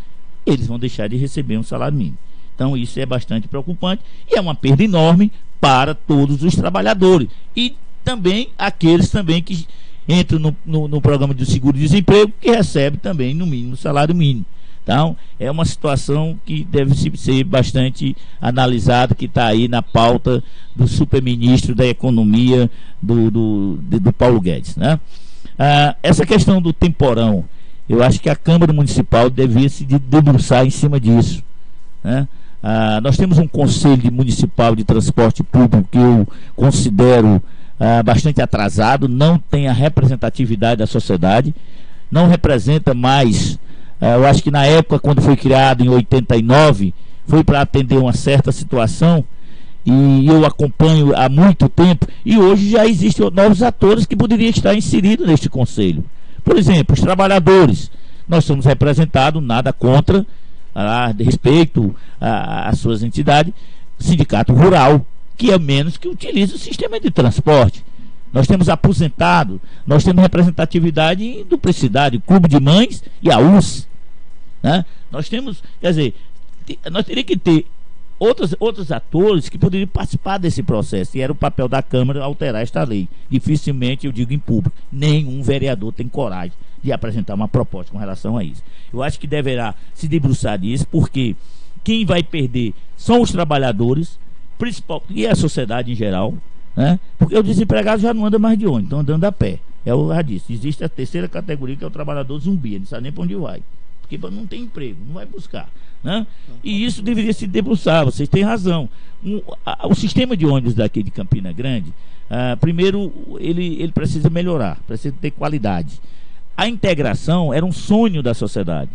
[SPEAKER 9] eles vão deixar de receber um salário mínimo. Então isso é bastante preocupante e é uma perda enorme para todos os trabalhadores e também aqueles também que entram no programa de seguro-desemprego, que recebe também no mínimo o salário mínimo. Então é uma situação que deve ser bastante analisada, que está aí na pauta do superministro da Economia do Paulo Guedes, né? Essa questão do temporão, eu acho que a Câmara Municipal devia se debruçar em cima disso, né? Nós temos um Conselho Municipal de Transporte Público que eu considero bastante atrasado, não tem a representatividade da sociedade, não representa mais. Eu acho que na época, quando foi criado em 89, foi para atender uma certa situação, e eu acompanho há muito tempo, e hoje já existem novos atores que poderiam estar inseridos neste conselho. Por exemplo, os trabalhadores. Nós somos representados, nada contra, de respeito às suas entidades, sindicato rural, que é menos que utiliza o sistema de transporte. Nós temos aposentado, nós temos representatividade em duplicidade, Clube de Mães e a US, né? Nós temos, quer dizer, nós teríamos que ter outros atores que poderiam participar desse processo, e era o papel da Câmara alterar esta lei. Dificilmente, eu digo em público, nenhum vereador tem coragem de apresentar uma proposta com relação a isso. Eu acho que deverá se debruçar disso, porque quem vai perder são os trabalhadores, principal, e a sociedade em geral, né? Porque o desempregado já não anda mais de ônibus, estão andando a pé. Eu já disse, existe a terceira categoria, que é o trabalhador zumbi, ele não sabe nem para onde vai, porque não tem emprego, não vai buscar, né? E isso deveria se debruçar, vocês têm razão. O sistema de ônibus daqui de Campina Grande, primeiro ele precisa melhorar, precisa ter qualidade. A integração era um sonho da sociedade.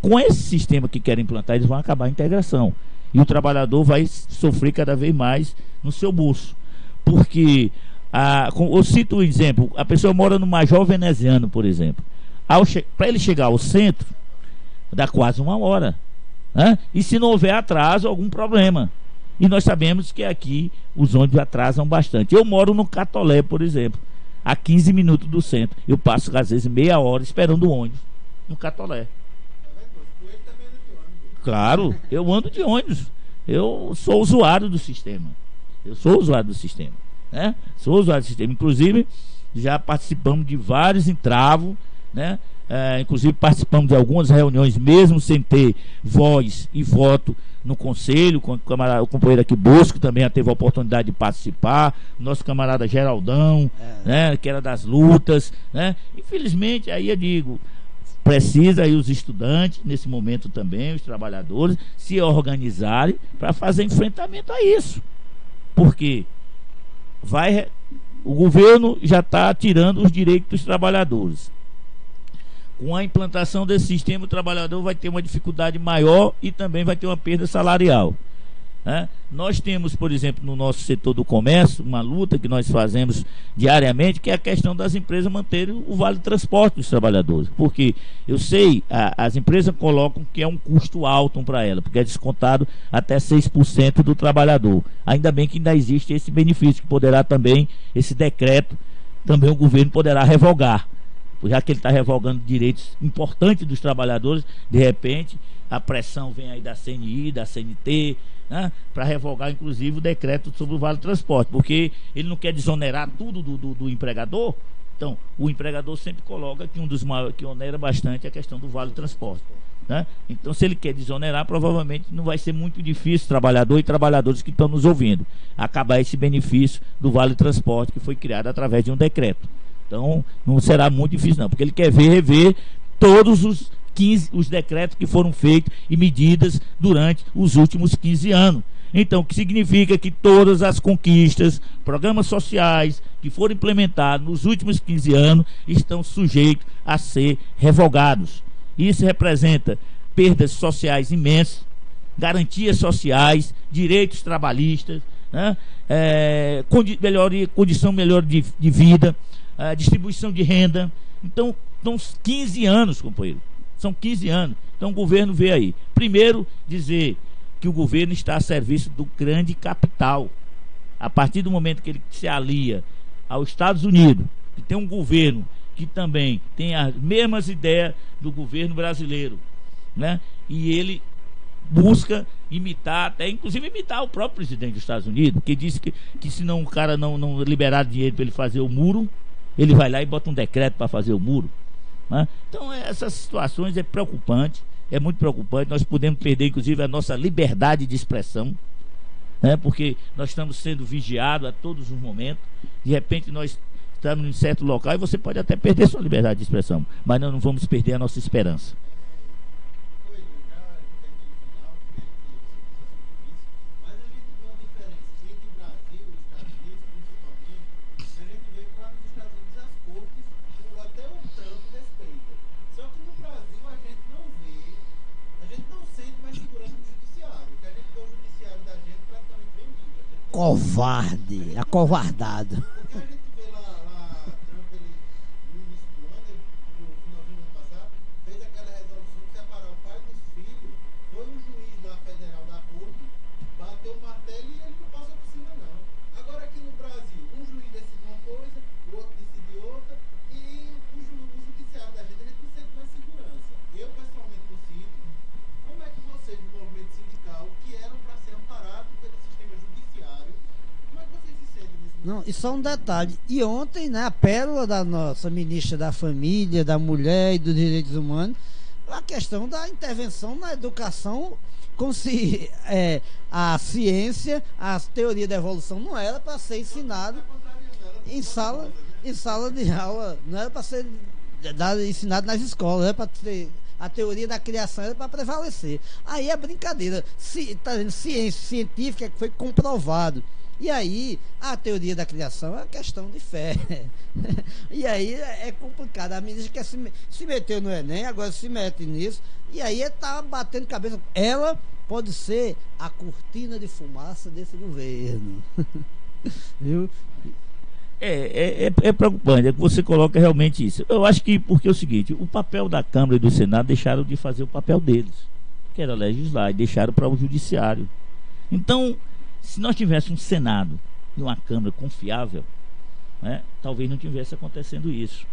[SPEAKER 9] Com esse sistema que querem implantar, eles vão acabar a integração, e o trabalhador vai sofrer cada vez mais no seu bolso, porque eu cito um exemplo, a pessoa mora no Major Veneziano, por exemplo, para ele chegar ao centro dá quase 1 hora, né? E se não houver atraso, algum problema, e nós sabemos que aqui os ônibus atrasam bastante. Eu moro no Catolé, por exemplo, a 15 minutos do centro, eu passo às vezes meia hora esperando o ônibus no Catolé. Claro, eu ando de ônibus, eu sou usuário do sistema, né? Sou usuário do sistema, inclusive já participamos de vários entravos, né? Inclusive participamos de algumas reuniões mesmo sem ter voz e voto no conselho, com o companheiro aqui Bosco também já teve a oportunidade de participar, o nosso camarada Geraldão, né, que era das lutas, né? Infelizmente, aí eu digo, precisa aí os estudantes, nesse momento também, os trabalhadores, se organizarem para fazer enfrentamento a isso. Porque o governo já está tirando os direitos dos trabalhadores. Com a implantação desse sistema, o trabalhador vai ter uma dificuldade maior e também vai ter uma perda salarial. Nós temos, por exemplo, no nosso setor do comércio, uma luta que nós fazemos diariamente, que é a questão das empresas manterem o vale transporte dos trabalhadores, porque eu sei, as empresas colocam que é um custo alto para ela, porque é descontado até 6% do trabalhador. Ainda bem que ainda existe esse benefício, que poderá também, esse decreto, também o governo poderá revogar, já que ele está revogando direitos importantes dos trabalhadores. De repente a pressão vem aí da CNI, da CNT, para revogar inclusive o decreto sobre o vale transporte, porque ele não quer desonerar tudo do empregador. Então o empregador sempre coloca que um dos maiores que onera bastante é a questão do vale transporte, Então, se ele quer desonerar, provavelmente não vai ser muito difícil, trabalhador e trabalhadores que estão nos ouvindo, acabar esse benefício do vale transporte que foi criado através de um decreto. Então não será muito difícil não, porque ele quer rever todos os decretos que foram feitos e medidas durante os últimos 15 anos. Então, o que significa que todas as conquistas, programas sociais que foram implementados nos últimos 15 anos estão sujeitos a ser revogados. Isso representa perdas sociais imensas, garantias sociais, direitos trabalhistas, condição melhor de vida, distribuição de renda. Então, são 15 anos, companheiro. São 15 anos. Então o governo vê aí. Primeiro, dizer que o governo está a serviço do grande capital. A partir do momento que ele se alia aos Estados Unidos, que tem um governo que também tem as mesmas ideias do governo brasileiro, e ele busca imitar, até inclusive imitar o próprio presidente dos Estados Unidos, que disse que se não o cara não liberar dinheiro para ele fazer o muro, ele vai lá e bota um decreto para fazer o muro. Então essas situações é preocupante, é muito preocupante. Nós podemos perder inclusive a nossa liberdade de expressão, porque nós estamos sendo vigiados a todos os momentos. De repente nós estamos em certo local e você pode até perder sua liberdade de expressão, mas nós não vamos perder a nossa esperança.
[SPEAKER 1] Covarde, acovardado. Não, e só um detalhe, e ontem, a pérola da nossa ministra da Família, da Mulher e dos Direitos Humanos, a questão da intervenção na educação, como se a ciência, a teoria da evolução não era para ser ensinado em sala de aula, não era para ser ensinado nas escolas, era para ter a teoria da criação, era para prevalecer. Aí é brincadeira, tá vendo, ciência científica que foi comprovado. E aí, a teoria da criação é uma questão de fé. E aí é complicado. A ministra que se meteu no Enem, agora se mete nisso, e aí está batendo cabeça. Ela pode ser a cortina de fumaça desse governo. Viu?
[SPEAKER 9] É preocupante, é que você coloca realmente isso. Eu acho que, porque é o seguinte, o papel da Câmara e do Senado deixaram de fazer o papel deles, que era legislar, e deixaram para o Judiciário. Então, se nós tivéssemos um Senado e uma Câmara confiável, talvez não tivesse acontecendo isso.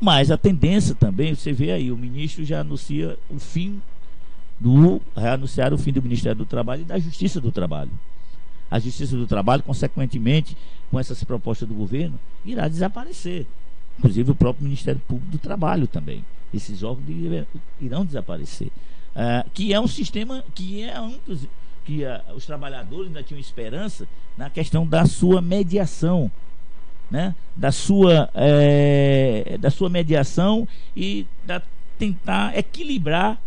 [SPEAKER 9] Mas a tendência também, você vê aí, o ministro já anuncia o fim anunciaram o fim do Ministério do Trabalho e da Justiça do Trabalho. A Justiça do Trabalho, consequentemente, com essas propostas do governo, irá desaparecer. Inclusive o próprio Ministério Público do Trabalho também. Esses órgãos irão desaparecer. Que é um sistema que os trabalhadores ainda tinham esperança na questão da sua mediação, da sua mediação e tentar equilibrar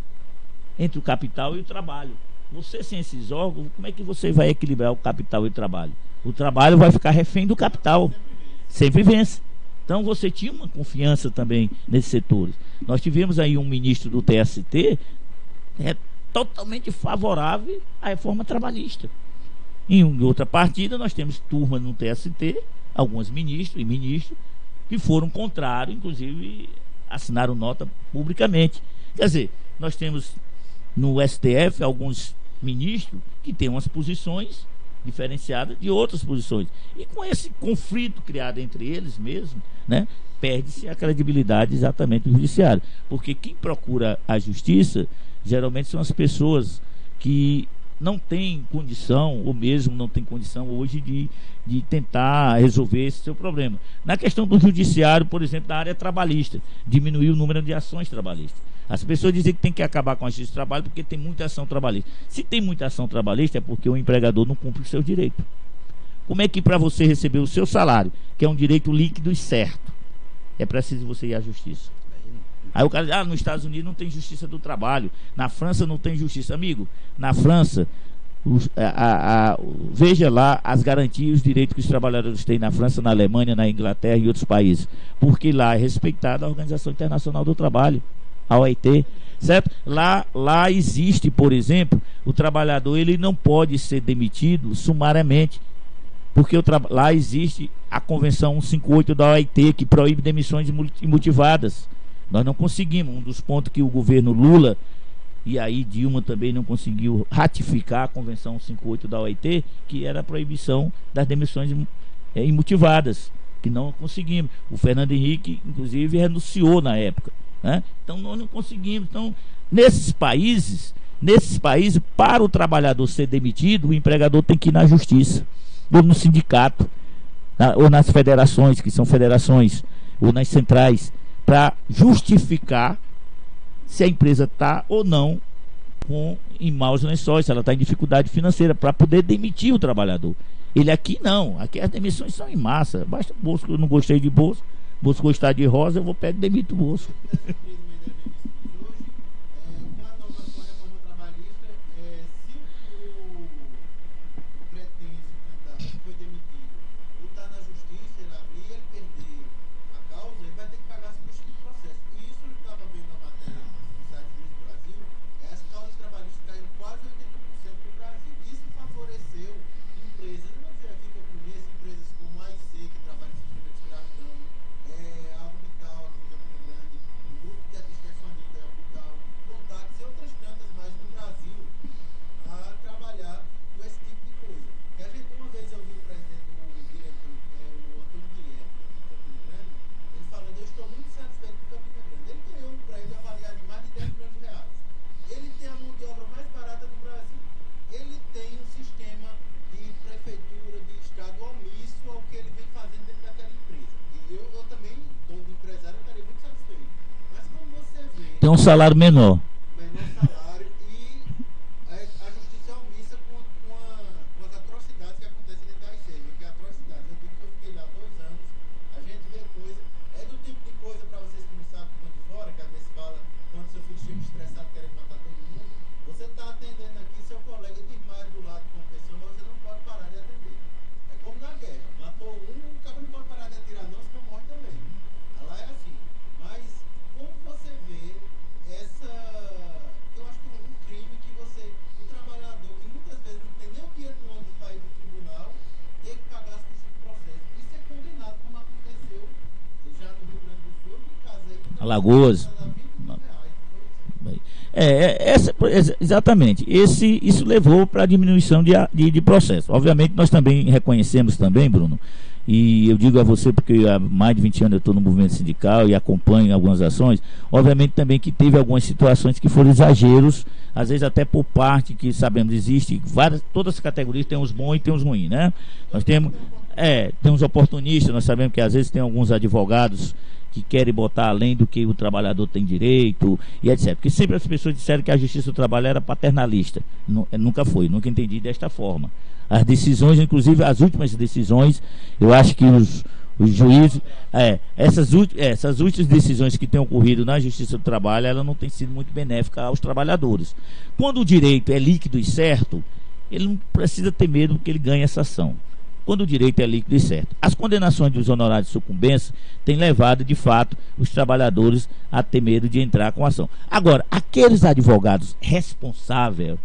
[SPEAKER 9] entre o capital e o trabalho. Você sem esses órgãos, como é que você vai equilibrar o capital e o trabalho? O trabalho vai ficar refém do capital, sempre vence. Então você tinha uma confiança também nesses setores. Nós tivemos aí um ministro do TST totalmente favorável à reforma trabalhista. Em outra partida, nós temos turmas no TST, alguns ministros e ministros, que foram contrários, inclusive assinaram nota publicamente. Quer dizer, nós temos no STF alguns ministros que têm umas posições diferenciadas de outras posições. E com esse conflito criado entre eles mesmos, né, perde-se a credibilidade exatamente do judiciário. Porque quem procura a justiça, geralmente são as pessoas que não têm condição, ou mesmo não têm condição hoje de tentar resolver esse seu problema. Na questão do judiciário, por exemplo, da área trabalhista, diminuir o número de ações trabalhistas. As pessoas dizem que tem que acabar com a justiça do trabalho porque tem muita ação trabalhista. Se tem muita ação trabalhista é porque o empregador não cumpre o seu direito. Como é que para você receber o seu salário, que é um direito líquido e certo, é preciso você ir à justiça? Aí o cara diz, nos Estados Unidos não tem justiça do trabalho, na França não tem justiça. Amigo, na França, veja lá as garantias e os direitos que os trabalhadores têm na França, na Alemanha, na Inglaterra e outros países. Porque lá é respeitada a Organização Internacional do Trabalho, a OIT, certo? Lá existe, por exemplo, o trabalhador ele não pode ser demitido sumariamente, porque lá existe a Convenção 158 da OIT, que proíbe demissões imotivadas. Nós não conseguimos, um dos pontos que o governo Lula e aí Dilma também não conseguiu ratificar a Convenção 158 da OIT, que era a proibição das demissões imotivadas, que não conseguimos. O Fernando Henrique, inclusive, renunciou na época, né? Então nós não conseguimos. Então, nesses países, para o trabalhador ser demitido, o empregador tem que ir na justiça, ou no sindicato, ou nas federações, que são federações, ou nas centrais, para justificar se a empresa está ou não em maus lençóis, se ela está em dificuldade financeira, para poder demitir o trabalhador. Ele aqui não, aqui as demissões são em massa. Basta o Bosco, eu não gostei de Bosco gostar de Rosa, eu vou pegar e demito o Bosco. Tem um salário menor. Alagoas. Exatamente. Isso levou para a diminuição de processo. Obviamente, nós também reconhecemos também, Bruno, e eu digo a você porque há mais de 20 anos eu estou no movimento sindical e acompanho algumas ações, obviamente também que teve algumas situações que foram exageros, às vezes até por parte que sabemos, existe todas as categorias, tem os bons e tem os ruins, né? Nós temos uns oportunistas, nós sabemos que às vezes tem alguns advogados que querem botar além do que o trabalhador tem direito e etc. Porque sempre as pessoas disseram que a justiça do trabalho era paternalista. Nunca foi, nunca entendi desta forma. As decisões, inclusive as últimas decisões, eu acho que os juízes, essas últimas decisões que têm ocorrido na justiça do trabalho, ela não tem sido muito benéfica aos trabalhadores. Quando o direito é líquido e certo, ele não precisa ter medo que ele ganhe essa ação. Quando o direito é líquido e certo. As condenações dos honorários de sucumbência têm levado, de fato, os trabalhadores a ter medo de entrar com a ação. Agora, aqueles advogados responsáveis,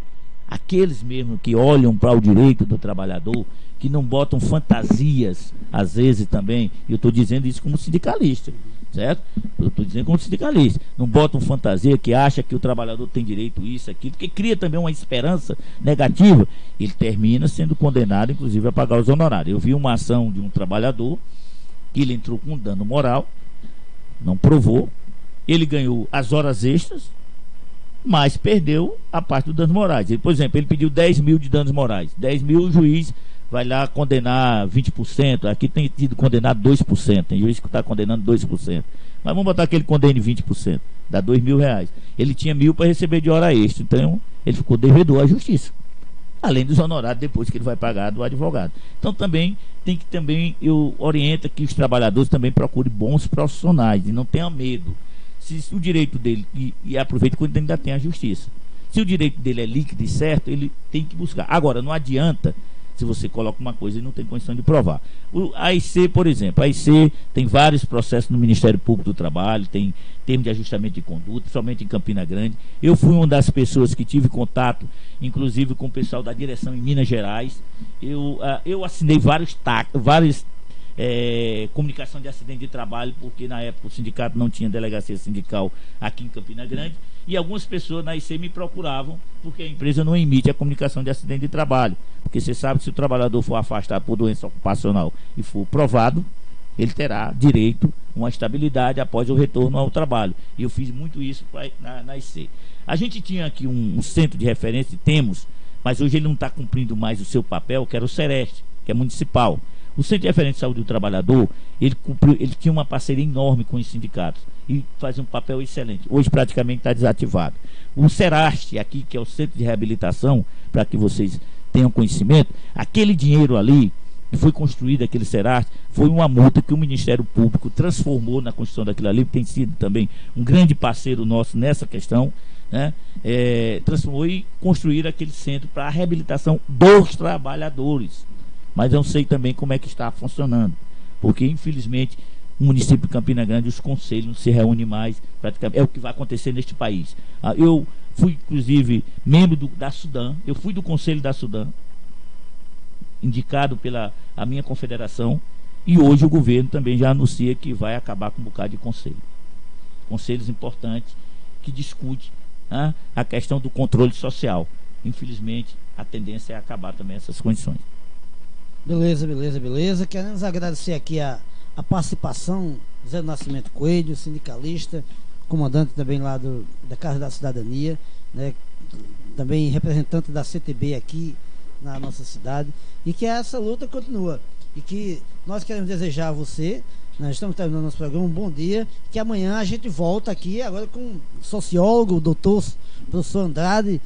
[SPEAKER 9] aqueles mesmo que olham para o direito do trabalhador, que não botam fantasias, às vezes também, e eu estou dizendo isso como sindicalista, certo? Eu estou dizendo como sindicalista, não botam fantasia, que acha que o trabalhador tem direito isso, aquilo, porque cria também uma esperança negativa, ele termina sendo condenado, inclusive, a pagar os honorários. Eu vi uma ação de um trabalhador, que ele entrou com dano moral, não provou, ele ganhou as horas extras, mas perdeu a parte dos danos morais. Ele, por exemplo, ele pediu 10 mil de danos morais, 10 mil o juiz vai lá condenar 20%, aqui tem tido condenado 2%, tem juiz que está condenando 2%, mas vamos botar que ele condene 20%, dá R$2.000, ele tinha 1.000 para receber de hora extra, então ele ficou devedor à justiça, além dos honorários depois que ele vai pagar do advogado. Então também eu oriento que os trabalhadores também procurem bons profissionais e não tenham medo. Se o direito dele, e aproveita quando ainda tem a justiça, se o direito dele é líquido e certo, ele tem que buscar. Agora, não adianta se você coloca uma coisa e não tem condição de provar. A AIC, por exemplo, a AIC tem vários processos no Ministério Público do Trabalho, tem termo de ajustamento de conduta, somente em Campina Grande. Eu fui uma das pessoas que tive contato, inclusive com o pessoal da direção em Minas Gerais. Eu assinei vários comunicação de acidente de trabalho, porque na época o sindicato não tinha delegacia sindical aqui em Campina Grande, e algumas pessoas na IC me procuravam porque a empresa não emite a comunicação de acidente de trabalho, porque você sabe que se o trabalhador for afastado por doença ocupacional e for provado, ele terá direito a uma estabilidade após o retorno ao trabalho, e eu fiz muito isso na IC. A gente tinha aqui um centro de referência, temos, mas hoje ele não está cumprindo mais o seu papel, que era o Sereste, que é municipal. O Centro de Referência de Saúde do Trabalhador, ele tinha uma parceria enorme com os sindicatos e fazia um papel excelente. Hoje praticamente está desativado. O Seraste, aqui, que é o Centro de Reabilitação, para que vocês tenham conhecimento, aquele dinheiro ali que foi construído, aquele Seraste, foi uma multa que o Ministério Público transformou na construção daquilo ali, que tem sido também um grande parceiro nosso nessa questão, né? Transformou e construir aquele centro para a reabilitação dos trabalhadores. Mas eu sei também como é que está funcionando, porque infelizmente o município de Campina Grande, os conselhos não se reúnem mais, praticamente é o que vai acontecer neste país. Eu fui inclusive membro da Sudam, eu fui do conselho da Sudam, indicado pela a minha confederação, e hoje o governo também já anuncia que vai acabar com um bocado de conselhos importantes que discutem a questão do controle social. Infelizmente a tendência é acabar também essas condições.
[SPEAKER 1] Beleza. Queremos agradecer aqui a participação do Zé Nascimento Coelho, sindicalista, comandante também lá da Casa da Cidadania, né, também representante da CTB aqui na nossa cidade, e que essa luta continua. E que nós queremos desejar a você, nós estamos terminando nosso programa, um bom dia, que amanhã a gente volta aqui agora com o sociólogo, o doutor professor Andrade,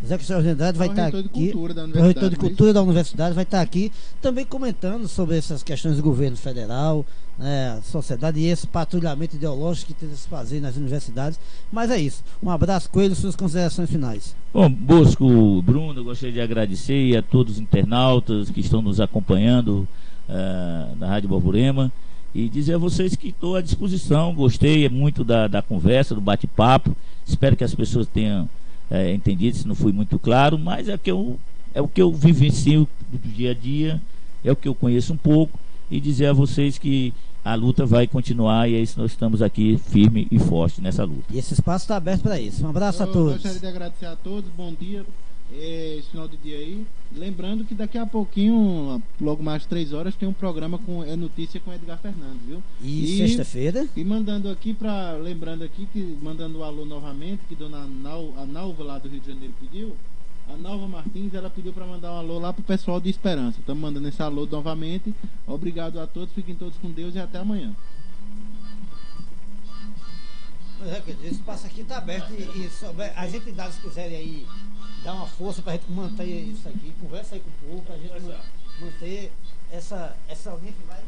[SPEAKER 1] José Cristóvão Andrade vai estar aqui, o reitor de cultura da universidade vai estar aqui também comentando sobre essas questões do governo federal, né, a sociedade e esse patrulhamento ideológico que tenta se fazer nas universidades. Mas é isso, um abraço, Coelho, suas considerações finais.
[SPEAKER 9] Bom, Bosco, Bruno, eu gostaria de agradecer a todos os internautas que estão nos acompanhando na Rádio Borborema e dizer a vocês que estou à disposição, gostei muito da conversa, do bate-papo, espero que as pessoas tenham entendido, se não fui muito claro, mas é o que eu vivencio do dia a dia, é o que eu conheço um pouco, e dizer a vocês que a luta vai continuar, e é isso, nós estamos aqui firme e forte nessa luta.
[SPEAKER 1] E esse espaço está aberto para isso. Um abraço a todos.
[SPEAKER 2] Gostaria de agradecer a todos, bom dia, esse final de dia aí. Lembrando que daqui a pouquinho, logo mais 3 horas, tem um programa com notícia com Edgar Fernandes, viu?
[SPEAKER 1] E sexta-feira?
[SPEAKER 2] E mandando aqui lembrando aqui que mandando um alô novamente, que dona a Nalva lá do Rio de Janeiro pediu. A Nalva Martins, ela pediu para mandar um alô lá pro pessoal de Esperança. Estamos mandando esse alô novamente. Obrigado a todos, fiquem todos com Deus e até amanhã.
[SPEAKER 1] Esse espaço aqui está aberto e a gente se quiserem aí dar uma força para a gente manter isso aqui, conversa aí com o povo, para a gente manter essa linha que vai.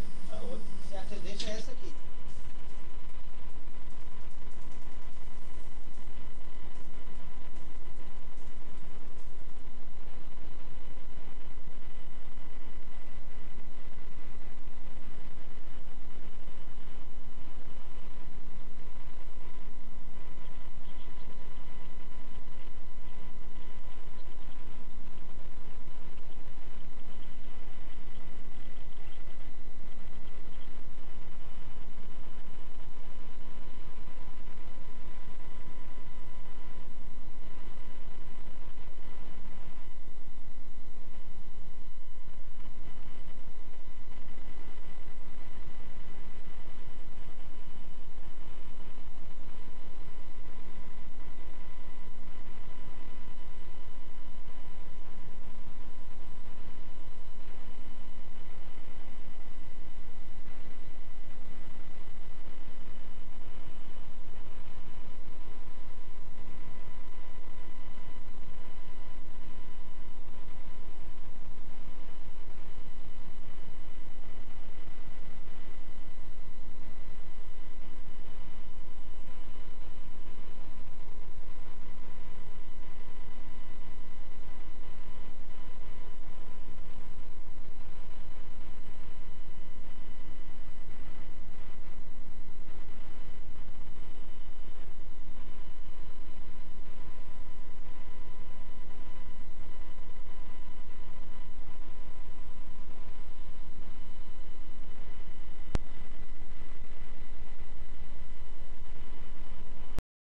[SPEAKER 1] A tendência é essa aqui.